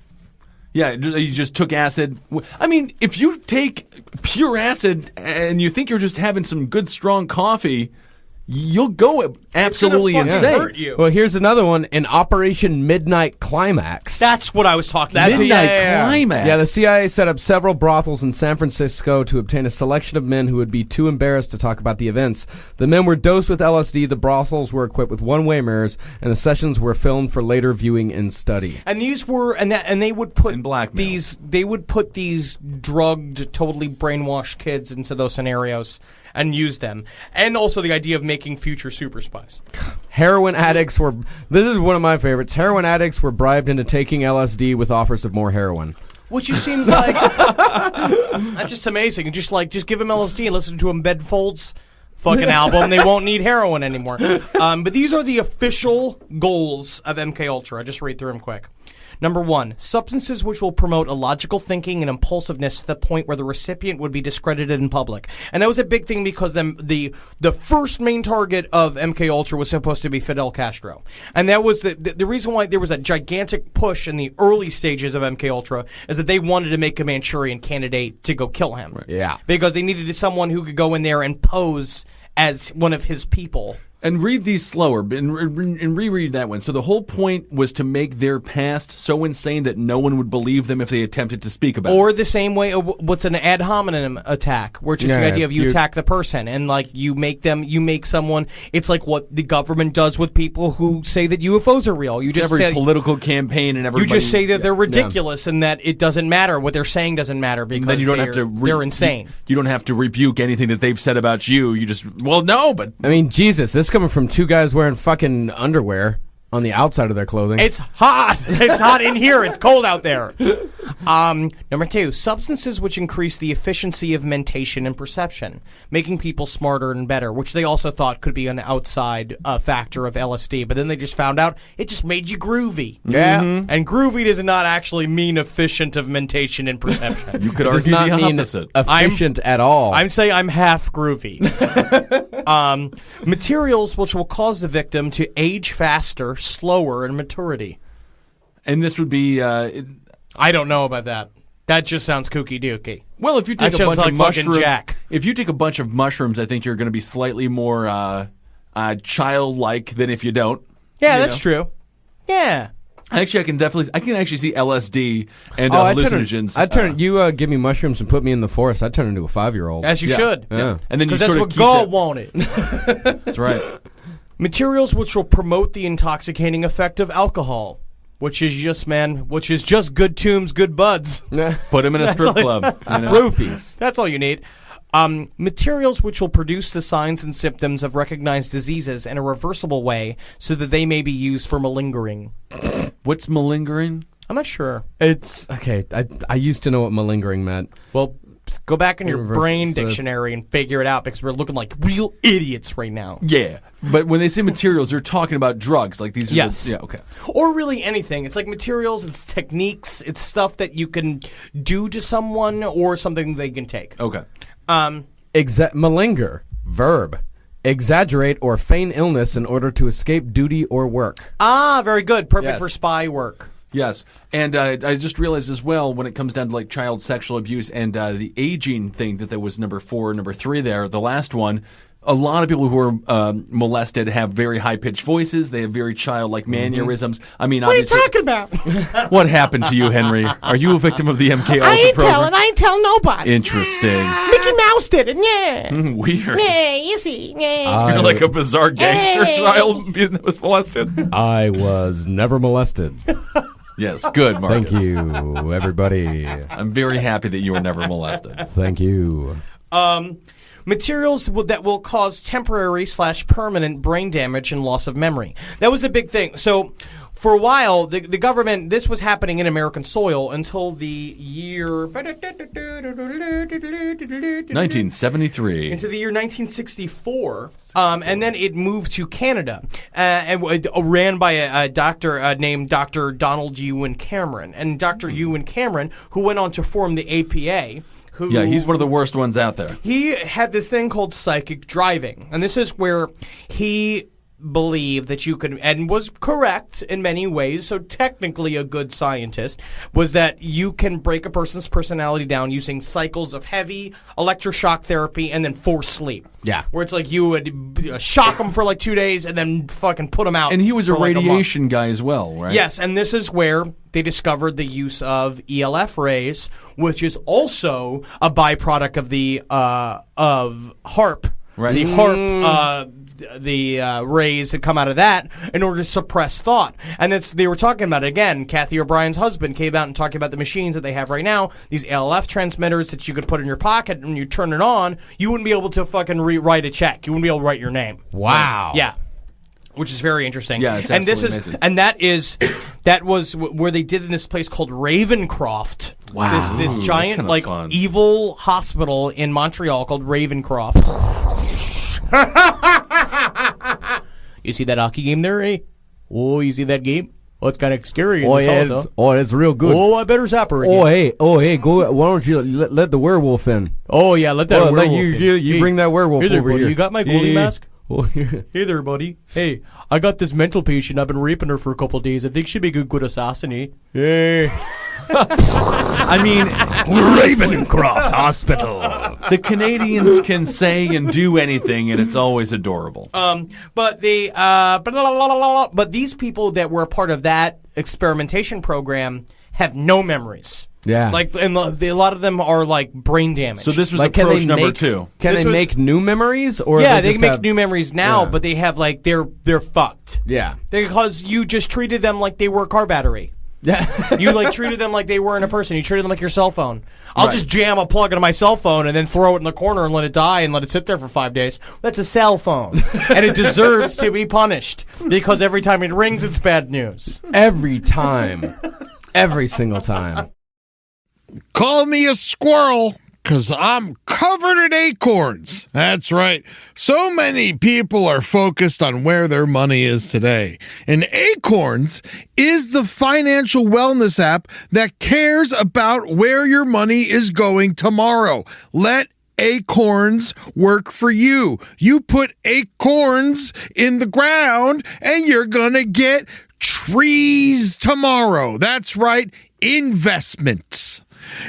Yeah, you just took acid. I mean, if you take pure acid and you think you're just having some good, strong coffee, you'll go absolutely insane. Hurt you. Well, here's another one in Operation Midnight Climax. That's what I was talking about. Climax. Yeah, the CIA set up several brothels in San Francisco to obtain a selection of men who would be too embarrassed to talk about the events. The men were dosed with LSD, the brothels were equipped with one-way mirrors, and the sessions were filmed for later viewing and study. And these were, and they would put blackmail. They would put these drugged, totally brainwashed kids into those scenarios and use them. And also the idea of making future super spies. Heroin addicts were... This is one of my favorites. Heroin addicts were bribed into taking LSD with offers of more heroin. Which just seems like... that's just amazing. Just give them LSD and listen to them Bedfolds fucking album. They won't need heroin anymore. But these are the official goals of MK Ultra. I just read through them quick. Number 1, substances which will promote illogical thinking and impulsiveness to the point where the recipient would be discredited in public. And that was a big thing because the first main target of MK Ultra was supposed to be Fidel Castro. And that was the reason why there was a gigantic push in the early stages of MK Ultra is that they wanted to make a Manchurian candidate to go kill him. Right. Yeah. Because they needed someone who could go in there and pose as one of his people. And read these slower and reread that one. So the whole point was to make their past so insane that no one would believe them if they attempted to speak about it. Or the same way, what's an ad hominem attack, where it's just the idea of you attack the person and like you make someone. It's like what the government does with people who say that UFOs are real. You just every say political campaign and everybody. You just say that they're ridiculous and that it doesn't matter. What they're saying doesn't matter because then you don't have to they're insane. You don't have to rebuke anything that they've said about you. You just no, but I mean, Jesus, this coming from two guys wearing fucking underwear on the outside of their clothing. It's hot. It's hot in here. It's cold out there. Number 2, substances which increase the efficiency of mentation and perception, making people smarter and better, which they also thought could be an outside factor of LSD. But then they just found out it just made you groovy. Yeah. And groovy does not actually mean efficient of mentation and perception. you could It does argue not the mean opposite. efficient at all. I'm saying I'm half groovy. Materials which will cause the victim to age faster, slower in maturity. And this would be. I don't know about that. That just sounds kooky dooky. Well, if you take That a sounds bunch of like fucking mushrooms, Jack. if you take a bunch of mushrooms, I think you're going to be slightly more childlike than if you don't. Yeah, that's true. Yeah. Actually, I can actually see LSD and hallucinogens. You give me mushrooms and put me in the forest, I'd turn into a 5-year-old. As you should. Yeah. And then you Because that's sort what of God wanted. That's right. Materials which will promote the intoxicating effect of alcohol, which is just good tunes, good buds. Put him in a strip club. Roofies. That's all you need. Materials which will produce the signs and symptoms of recognized diseases in a reversible way so that they may be used for malingering. What's malingering? I'm not sure. It's okay. I used to know what malingering meant. Well, go back in your Reverse- brain so- dictionary and figure it out because we're looking like real idiots right now. Yeah. But when they say materials, they're talking about drugs. Like these are Yes. yeah, okay. Or really anything. It's like materials, it's techniques, it's stuff that you can do to someone or something they can take. Okay. Malinger, verb. Exaggerate or feign illness in order to escape duty or work. Ah, very good. Perfect Yes. for spy work. Yes, and I just realized as well when it comes down to like child sexual abuse and the aging thing that was number 4, number 3 there, the last one. A lot of people who are molested have very high-pitched voices. They have very childlike mannerisms. I mean, What are you obviously, talking about? what happened to you, Henry? Are you a victim of the MK Ultra program? I ain't telling nobody. Interesting. Mickey Mouse did it, yeah. Weird. Yeah, you see, yeah. You're like a bizarre gangster Hey. child that was molested. I was never molested. Yes, good, Marcus. Thank you, everybody. I'm very happy that you were never molested. Thank you. Materials that will cause temporary / permanent brain damage and loss of memory. That was a big thing. So for a while, the government, this was happening in American soil until the year 1973. into the year 1964, and then it moved to Canada, and ran by a doctor named Dr. Donald Ewan Cameron. And Dr. Ewan Cameron, who went on to form the APA, Yeah, he's one of the worst ones out there. he had this thing called psychic driving, and this is where he believed that you could, and was correct in many ways, so technically a good scientist, was that you can break a person's personality down using cycles of heavy electroshock therapy and then forced sleep. Yeah. Where it's like you would shock them for like 2 days and then fucking put them out. And he was a for like month. radiation guy as well, right? Yes, and this is where they discovered the use of ELF rays, which is also a byproduct of the of HARP. Right. The HARP rays that come out of that in order to suppress thought. And they were talking about it again. Kathy O'Brien's husband came out and talking about the machines that they have right now, these ELF transmitters that you could put in your pocket, and when you turn it on, you wouldn't be able to fucking write a check. You wouldn't be able to write your name. Wow. Yeah. Which is very interesting. Yeah, it's and this absolutely is amazing. that was where they did in this place called Ravencroft. Wow. This Ooh, giant that's kinda like fun. evil hospital in Montreal called Ravencroft. You see that hockey game there, eh? Oh, you see that game? Oh, it's kind of scary in this house, huh? It's real good. Oh, I better zap her again. Oh, hey, go. Why don't you let the werewolf in? Oh, yeah, let that Oh, werewolf you in. Hey, bring that werewolf hey there, over buddy, here. You got my goalie mask? Oh, yeah. Hey there, buddy. Hey, I got this mental patient. I've been raping her for a couple of days. I think she'd be a good assassin, eh? Hey. I mean, Ravencroft Hospital. The Canadians can say and do anything, and it's always adorable. But these people that were a part of that experimentation program have no memories. Yeah. Like, and a lot of them are like brain damage. So this was Like, can approach they number make- 2. Can This they was- make new memories? Or yeah, they they just make have- new memories now, Yeah. but they have like they're fucked. Yeah. Because you just treated them like they were a car battery. Yeah. You like treated them like they weren't a person. You treated them like your cell phone. I'll Right. just jam a plug into my cell phone and then throw it in the corner and let it die and let it sit there for 5 days. That's a cell phone. And it deserves to be punished because every time it rings, it's bad news. Every time. Every single time. Call me a squirrel, 'cause I'm covered in acorns. That's right. So many people are focused on where their money is today. And Acorns is the financial wellness app that cares about where your money is going tomorrow. Let Acorns work for you. You put acorns in the ground and you're gonna get trees tomorrow. That's right, investments.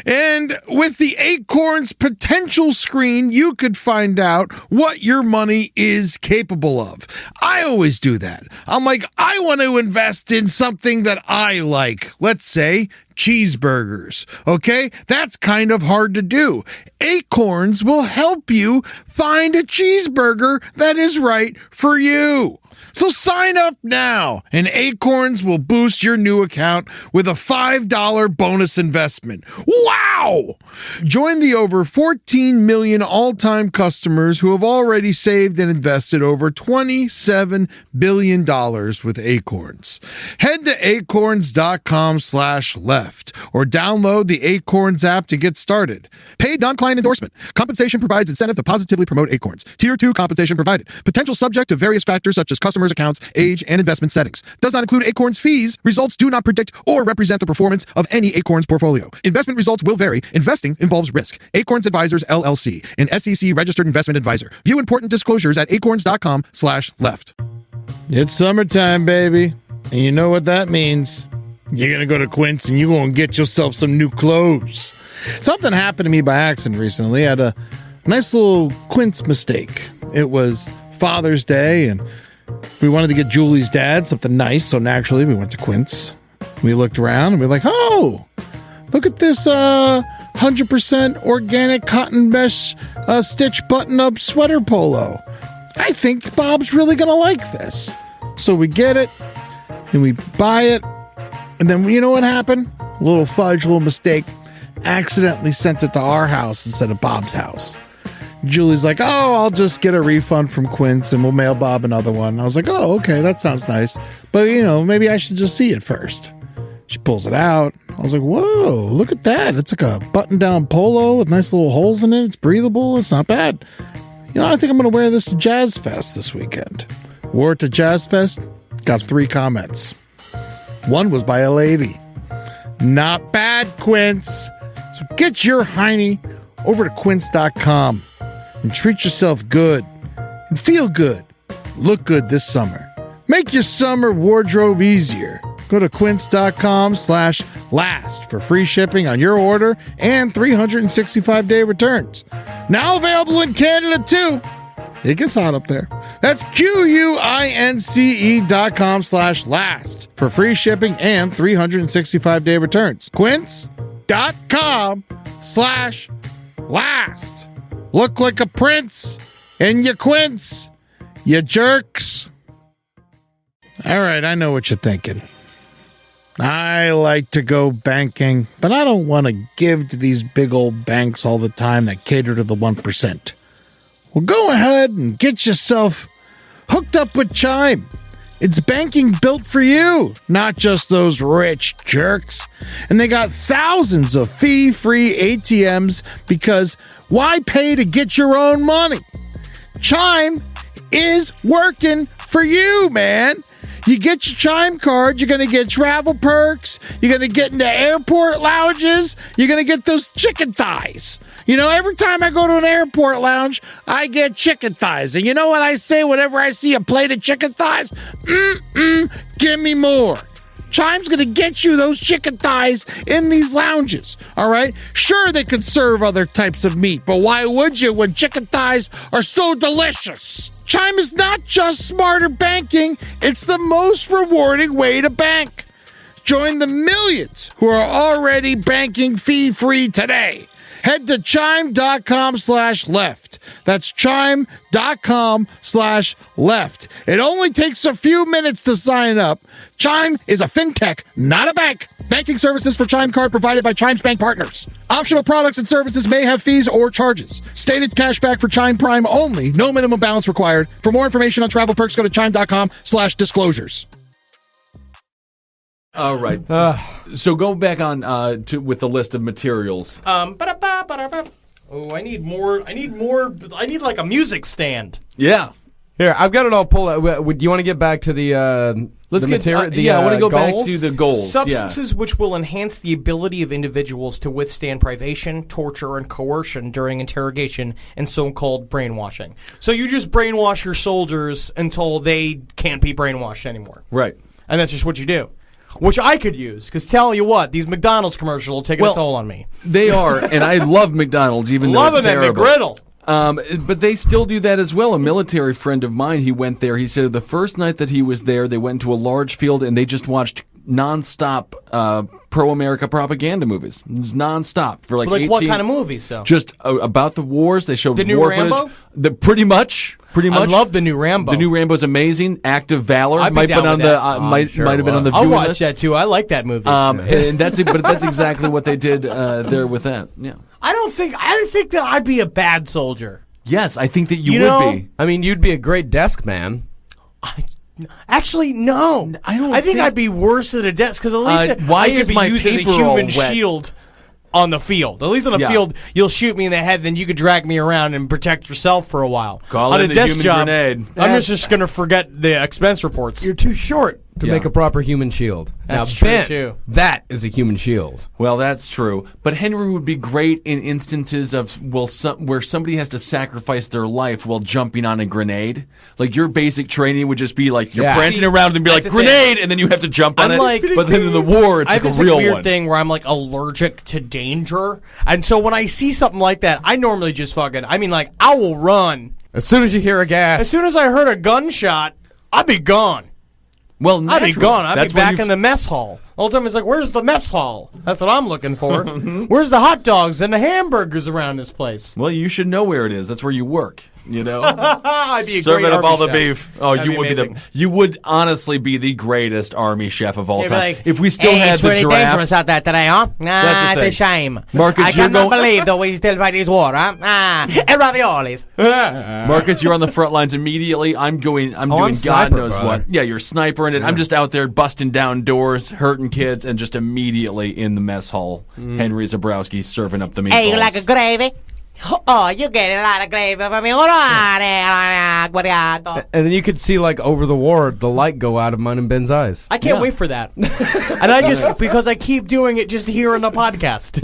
And with the Acorns potential screen, you could find out what your money is capable of. I always do that. I'm like, I want to invest in something that I like. Let's say cheeseburgers. Okay? That's kind of hard to do. Acorns will help you find a cheeseburger that is right for you. So sign up now, and Acorns will boost your new account with a $5 bonus investment. Wow! Join the over 14 million all-time customers who have already saved and invested over $27 billion with Acorns. Head to acorns.com/left or download the Acorns app to get started. Paid non-client endorsement. Compensation provides incentive to positively promote Acorns. Tier 2 compensation provided. Potential subject to various factors such as customers' accounts, age, and investment settings. Does not include Acorns fees. Results do not predict or represent the performance of any Acorns portfolio. Investment results will vary. Investing involves risk. Acorns Advisors, LLC, an SEC registered investment advisor. View important disclosures at acorns.com/left. It's summertime, baby. And you know what that means. You're going to go to Quince and you're going to get yourself some new clothes. Something happened to me by accident recently. I had a nice little Quince mistake. It was Father's Day and we wanted to get Julie's dad something nice, so naturally we went to Quince. We looked around and we were like, oh, look at this 100% organic cotton mesh stitch button-up sweater polo. I think Bob's really going to like this. So we get it and we buy it. And then you know what happened? A little fudge, a little mistake. Accidentally sent it to our house instead of Bob's house. Julie's like, oh, I'll just get a refund from Quince and we'll mail Bob another one. I was like, oh, okay, that sounds nice. But, maybe I should just see it first. She pulls it out. I was like, whoa, look at that. It's like a button-down polo with nice little holes in it. It's breathable. It's not bad. I think I'm going to wear this to Jazz Fest this weekend. Wore it to Jazz Fest. Got 3 comments. One was by a lady. Not bad, Quince. So get your hiney over to quince.com and treat yourself good and feel good. Look good this summer. Make your summer wardrobe easier. Go to quince.com/last for free shipping on your order and 365-day returns. Now available in Canada too. It gets hot up there. That's QUINCE.com/last for free shipping and 365-day returns. Quince.com/last. Look like a prince and you Quince, you jerks. All right, I know what you're thinking. I like to go banking, but I don't want to give to these big old banks all the time that cater to the 1%. Well, go ahead and get yourself hooked up with Chime. It's banking built for you, not just those rich jerks. And they got thousands of fee-free ATMs because why pay to get your own money? Chime is working for you, man. You get your Chime card, you're going to get travel perks, you're going to get into airport lounges, you're going to get those chicken thighs. Every time I go to an airport lounge, I get chicken thighs. And you know what I say whenever I see a plate of chicken thighs? Give me more. Chime's going to get you those chicken thighs in these lounges, all right? Sure, they could serve other types of meat, but why would you when chicken thighs are so delicious? Chime is not just smarter banking, it's the most rewarding way to bank. Join the millions who are already banking fee-free today. Head to chime.com/left. That's chime.com/left. It only takes a few minutes to sign up. Chime is a fintech, not a bank. Banking services for Chime Card provided by Chime's bank partners. Optional products and services may have fees or charges. Stated cashback for Chime Prime only. No minimum balance required. For more information on travel perks, go to chime.com/disclosures. All right. So go back on with the list of materials. Oh, I need more. I need like a music stand. Yeah. Here, I've got it all pulled out. Do you want to get back to the Let's the get material? I want to go goals? back to the goals. Substances which will enhance the ability of individuals to withstand privation, torture, and coercion during interrogation and so-called brainwashing. So you just brainwash your soldiers until they can't be brainwashed anymore. Right. And that's just what you do. Which I could use, because tell you what, these McDonald's commercials will take a toll on me. They are, and I love McDonald's, even though it's terrible. Loving McGriddle. But they still do that as well. A military friend of mine, he went there. He said the first night that he was there, they went into a large field and they just watched nonstop pro-America propaganda movies. It was nonstop for like 18. What kind of movies, though? Just about the wars. They showed the new war Rambo. Footage. Pretty much. I love the new Rambo. The new Rambo's amazing. Act of Valor might have been on the viewing I'll watch list. that too. I like that movie. And that's it. But that's exactly what they did there with that. Yeah. I don't think that I'd be a bad soldier. Yes, I think that you know, would be. I mean, you'd be a great desk man. Actually, no. I think I'd be worse at a desk because at least why I could is be my used as a paper human all wet? shield on the field. At least on the field, you'll shoot me in the head, then you could drag me around and protect yourself for a while. Call on it a a desk human job, grenade. I'm just going to forget the expense reports. You're too short to make a proper human shield. That's now, true, Ben, too. That is a human shield. Well, that's true. But Henry would be great in instances of where somebody has to sacrifice their life while jumping on a grenade. Like your basic training would just be like you're prancing around and be like, that's the grenade, and then you have to jump on I'm it. But then in the war, it's I like have this a real weird one. thing where I'm like allergic to danger. And so when I see something like that, I normally just I will run. As soon as you hear a gas. As soon as I heard a gunshot, I'd be gone. Well, I'd be naturally. gone. I'd That's be back when you in the mess hall. All the time it's like, where's the mess hall? That's what I'm looking for. Where's the hot dogs and the hamburgers around this place? Well, you should know where it is. That's where you work. You know, I'd be a serving great up all the Army beef. chef. Oh, That'd you be would amazing. be you would honestly be the greatest army chef of all You'd be time. like, If we still Hey, had it's the really giraffe, dangerous out there today, huh? That's the It's a thing. shame. Marcus, I you're cannot going- believe that we still fight this war, huh? And raviolis. Marcus, you're on the front lines immediately. I'm doing I'm God sniper, knows brother. what. Yeah, you're snipering it. I'm just out there busting down doors, hurting kids, and just immediately in the mess hall, Henry Zabrowski serving up the meatballs. Hey, you like a gravy? Oh, you get a lot of gravy for me. And then you could see, like, over the war, the light go out of mine and Ben's eyes. I can't wait for that. And I just, because I keep doing it just here on the podcast.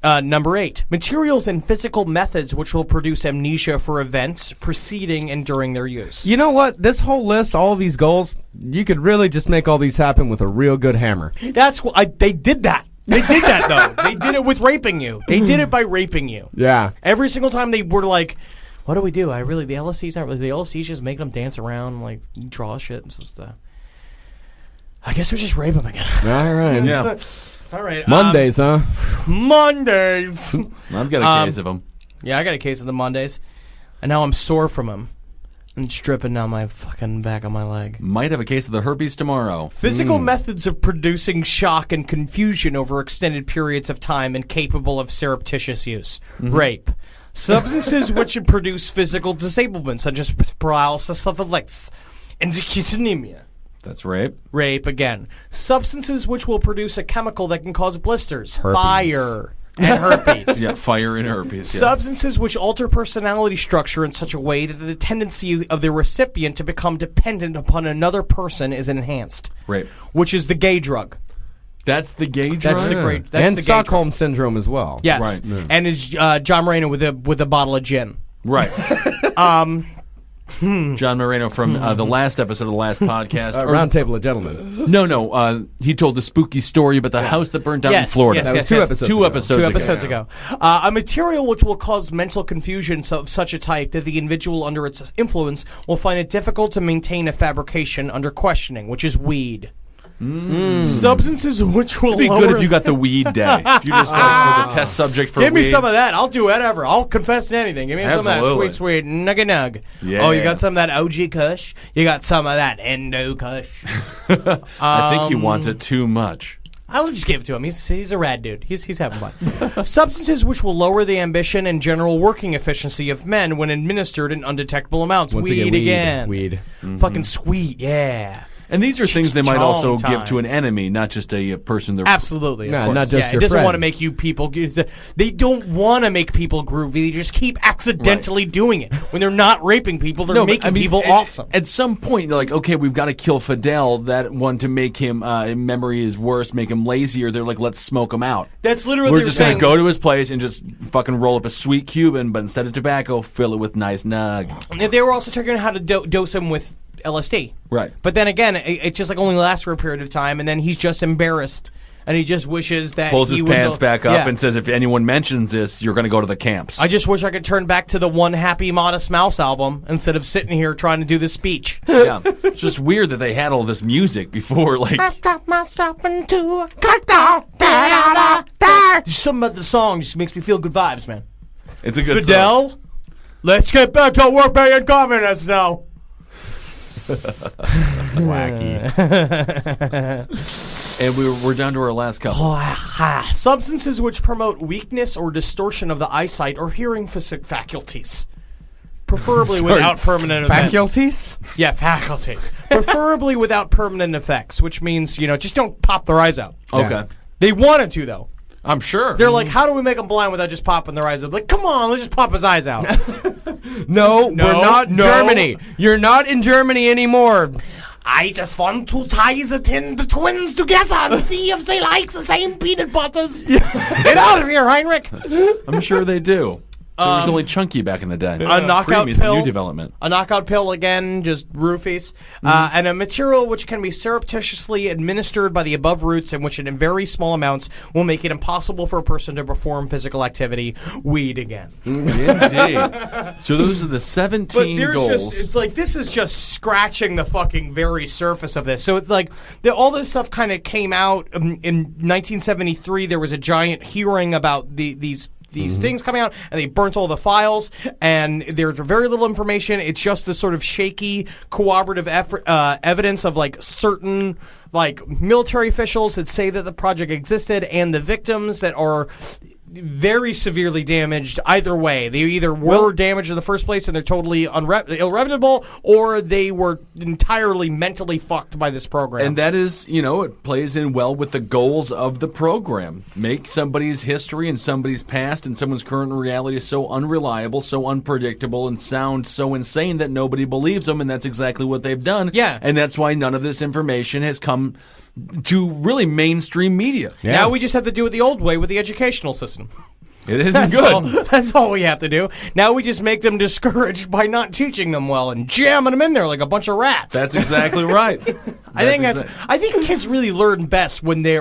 Number 8, materials and physical methods which will produce amnesia for events preceding and during their use. You know what? This whole list, all of these goals, you could really just make all these happen with a real good hammer. That's what they did that. They did that though. They did it with raping you. They did it by raping you. Yeah. Every single time they were like, "What do we do? The LSC's not really. The LSC's just make them dance around, like draw shit and stuff." I guess we just rape them again. All right. Yeah, All right. Mondays, huh? Mondays. I've got a case of them. Yeah, I got a case of the Mondays, and now I'm sore from them. And it's dripping down my fucking back of my leg. Might have a case of the herpes tomorrow. Physical methods of producing shock and confusion over extended periods of time and capable of surreptitious use. Rape. Substances which produce physical disablement, such as paralysis of the legs and anemia. That's rape. Rape again. Substances which will produce a chemical that can cause blisters, fire, and herpes. Yeah, fire and herpes. Yeah. Substances which alter personality structure in such a way that the tendency of the recipient to become dependent upon another person is enhanced. Rape. Which is the gay drug. That's the gay drug. That's the great. That's And the gay Stockholm Syndrome as well. Yes. Right. And is John Moreno with a bottle of gin. Right. John Moreno from the last episode of the last podcast. Round Table of Gentlemen. No. He told the spooky story about the house that burned down in Florida. That was two episodes ago. A material which will cause mental confusion of such a type that the individual under its influence will find it difficult to maintain a fabrication under questioning, which is weed. Substances which will It'd be good if you got the weed day. If you just were the test subject for Give weed. me some of that. I'll do whatever. I'll confess to anything. Give me some of that sweet nugget nug. Yeah. Oh, you got some of that OG Kush? You got some of that Endo Kush? I think he wants it too much. I'll just give it to him. He's a rad dude. He's having fun. Substances which will lower the ambition and general working efficiency of men when administered in undetectable amounts. Once Weed again. Weed. Fucking sweet, yeah. And these are things they might also Chong give to an enemy, not just a person they're... Absolutely. No, not just it your doesn't friend. want to make you people... They don't want to make people groovy. They just keep accidentally doing it. When they're not raping people, they're making people awesome. At some point, they're like, okay, we've got to kill Fidel. That one to make him, memory is worse, make him lazier. They're like, let's smoke him out. That's literally We're just going to go to his place and just fucking roll up a sweet Cuban, but instead of tobacco, fill it with nice nug. They were also talking how to dose him with LSD. Right. But then again, it just like only lasts for a period of time, and then he's just embarrassed, and he just wishes that Pulls he his was pants back up and says, if anyone mentions this, you're going to go to the camps. I just wish I could turn back to the One Happy Modest Mouse album instead of sitting here trying to do this speech. Yeah. It's just weird that they had all this music before, like... I've got myself into a cocktail. Just something about the song just makes me feel good vibes, man. It's a good Fidel, song. let's get back to work being communists now. Wacky. And we're down to our last couple. Substances which promote weakness or distortion of the eyesight or hearing faculties. Preferably without permanent effects. Faculties? Yeah, faculties. Preferably without permanent effects, which means, just don't pop their eyes out. Okay. They wanted to, though. I'm sure. They're like, how do we make them blind without just popping their eyes out? Like, come on, let's just pop his eyes out. No, we're not Germany. You're not in Germany anymore. I just want to tie the twins together and see if they like the same peanut butters. Get out of here, Heinrich. I'm sure they do. It was only chunky back in the day. A knockout Creamy's pill. a new development. A knockout pill, again, just roofies. And a material which can be surreptitiously administered by the above routes and which in very small amounts will make it impossible for a person to perform physical activity. Weed again. Indeed. So those are the 17 goals. This is just scratching the fucking very surface of this. So all this stuff kind of came out in 1973. There was a giant hearing about these things coming out, and they burnt all the files, and there's very little information. It's just the sort of shaky cooperative evidence of certain military officials that say that the project existed, and the victims that are very severely damaged either way. They either were damaged in the first place and they're totally irreparable, or they were entirely mentally fucked by this program. And that is, it plays in well with the goals of the program. Make somebody's history and somebody's past and someone's current reality so unreliable, so unpredictable, and sound so insane that nobody believes them, and that's exactly what they've done. Yeah. And that's why none of this information has come to really mainstream media. Yeah. Now we just have to do it the old way with the educational system. It isn't good. That's all we have to do. Now we just make them discouraged by not teaching them well and jamming them in there like a bunch of rats. That's exactly right. I think kids really learn best when they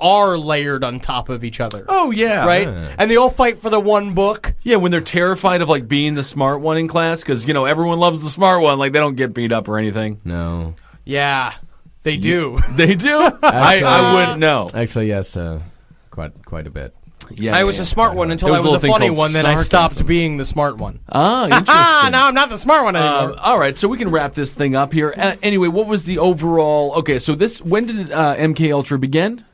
are layered on top of each other. Oh, yeah. Right? And they all fight for the one book. Yeah, when they're terrified of being the smart one in class, because, everyone loves the smart one. They don't get beat up or anything. No. Yeah, they do. They do? I wouldn't know. Actually, yes, quite a bit. Yeah, I was a smart one until I was a funny one, then I stopped being the smart one. Ah, interesting. Now I'm not the smart one anymore. All right, so we can wrap this thing up here. Anyway, what was the overall... Okay, so when did MK Ultra begin?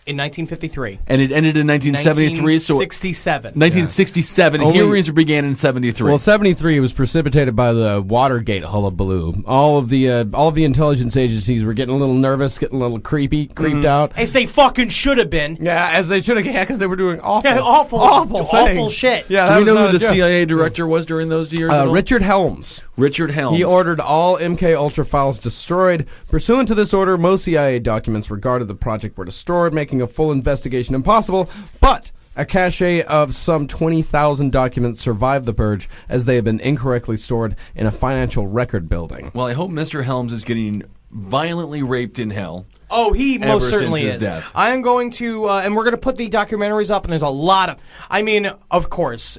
In 1953. And it ended in 1973? 1967. 1967. Yeah. Hearings began in 73. Well, 73 was precipitated by the Watergate hullabaloo. All of the intelligence agencies were getting a little nervous, getting a little creeped out. As they fucking should have been. Yeah, as they should have, because they were doing awful, awful shit. Yeah, do we know who the CIA director was during those years? Richard Helms. Richard Helms. He ordered all MK Ultra files destroyed. Pursuant to this order, most CIA documents regarding the project were destroyed, making a full investigation impossible. But A cache of some 20,000 documents survived the purge as they have been incorrectly stored in a financial record building. Well, I hope Mr. Helms is getting violently raped in hell. Oh, he most certainly since is. his death. I am going to, and we're going to put the documentaries up, and there's a lot of, I mean, of course,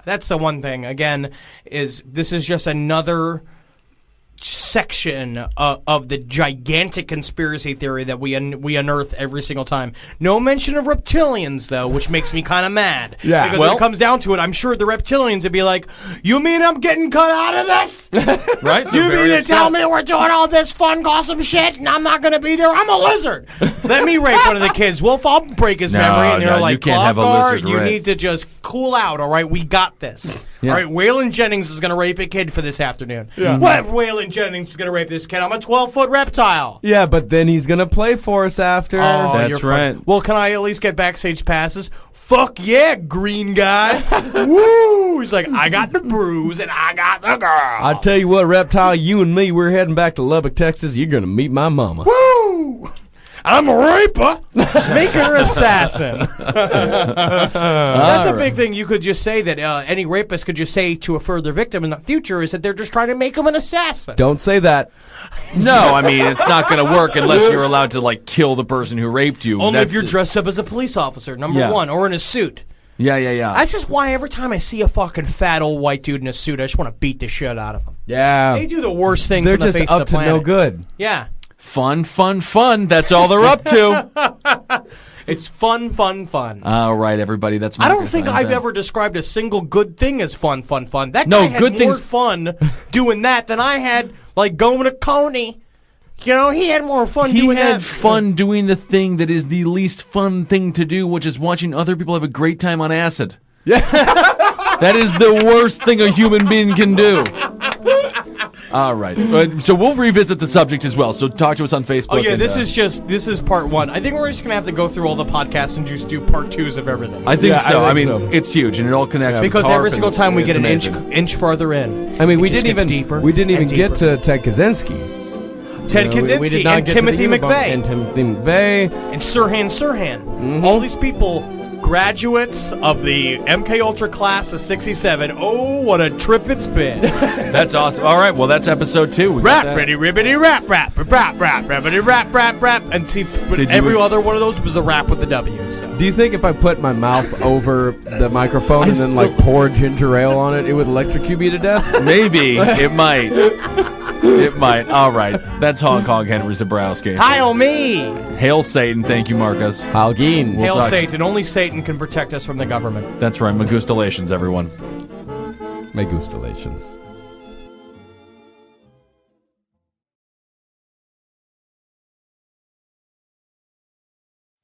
that's the one thing, again, is this is just another section of the gigantic conspiracy theory that we unearth every single time. No mention of reptilians, though, which makes me kind of mad. Yeah. Because Well, when it comes down to it, I'm sure the reptilians would be like, you mean I'm getting cut out of this? Right? You mean to tell me we're doing all this fun, awesome shit, and I'm not going to be there? I'm a lizard. Let me rape one of the kids. Well, if I'll break his memory, and you're no, like, you can't have a Clark, lizard you rape. need to just cool out, all right? We got this. Yeah. All right, Waylon Jennings is going to rape a kid for this afternoon. What? Waylon Jennings is going to rape this kid? I'm a 12-foot reptile. Yeah, but then he's going to play for us after. Oh, That's you're right. Well, can I at least get backstage passes? Fuck yeah, green guy. Woo! He's like, I got the bruise and I got the girl. I tell you what, Reptile, you and me, we're heading back to Lubbock, Texas. You're going to meet my mama. Woo! I'm a raper. Make her assassin. That's a big thing. You could just say that any rapist could just say to a further victim in the future is that they're just trying to make him an assassin. Don't say that. No, I mean, it's not going to work unless you're allowed to, like, kill the person who raped you. Only if That's- you're dressed up as a police officer, number Yeah. one, or in a suit. Yeah. That's just why every time I see a fucking fat old white dude in a suit, I just want to beat the shit out of him. Yeah. They do the worst things They're on the just face up of the to planet. no good. Yeah. Fun. That's all they're up to. It's fun. All right, everybody. That's I don't Marcus. think I'm I've Ben. ever described a single good thing as fun. That No, guy had good more things- fun doing that than I had, like, going to Coney. You know, he had more fun He doing had that. fun doing the thing that is the least fun thing to do, which is watching other people have a great time on acid. Yeah. That is the worst thing a human being can do. All right. So we'll revisit the subject as well. So talk to us on Facebook. Oh, yeah, and, this is part one. I think we're just going to have to go through all the podcasts and just do part twos of everything. I think Yeah, so. I I think mean, so. it's huge, and it all connects. because with every Tarp, single and time we it's get an amazing. inch further in. I mean, we it just didn't gets even deeper we didn't even and get deeper. to Ted Kaczynski. Ted You know, we Kaczynski did not and get to the Timothy Human Bomb- McVeigh. And Timothy McVeigh. And Sirhan. All these people, graduates of the MK Ultra class of '67. Oh, what a trip it's been! That's awesome. All right. Well, that's episode 2. We got Rap, that. ready, ribbity, rap, rabbity, rap. And see, Did every you- other one of those was the rap with the W. So. Do you think if I put my mouth over the microphone and then like pour ginger ale on it, it would electrocute me to death? Maybe. It might. It might. All right. That's Hong Kong Henry Zabrowski. Hi, me! Hail Satan. Thank you, Marcus. Halgeen. We'll Hail talk- Satan. Only Satan can protect us from the government. That's right. Magustalations, everyone. Megustalations.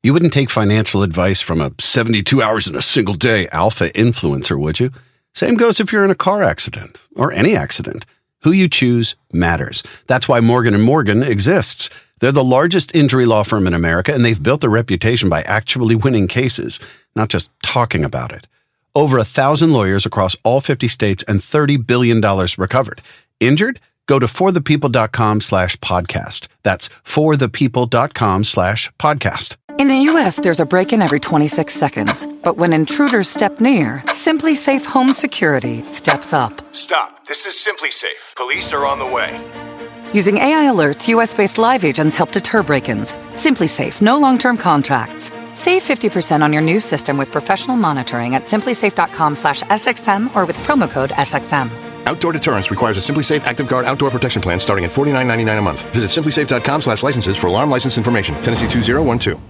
You wouldn't take financial advice from a 72 hours in a single day alpha influencer, would you? Same goes if you're in a car accident or any accident. Who you choose matters. That's why Morgan & Morgan exists. They're the largest injury law firm in America, and they've built their reputation by actually winning cases, not just talking about it. Over 1,000 lawyers across all 50 states and $30 billion recovered. Injured? Go to forthepeople.com/podcast. That's forthepeople.com/podcast. In the U.S., there's a break-in every 26 seconds. But when intruders step near, Simply Safe Home Security steps up. Stop. This is Simply Safe. Police are on the way. Using AI alerts, U.S.-based live agents help deter break-ins. Simply Safe, no long-term contracts. Save 50% on your new system with professional monitoring at simplysafe.com/SXM or with promo code SXM. Outdoor deterrence requires a Simply Safe Active Guard outdoor protection plan starting at $49.99 a month. Visit simplysafe.com/licenses for alarm license information. Tennessee 2012.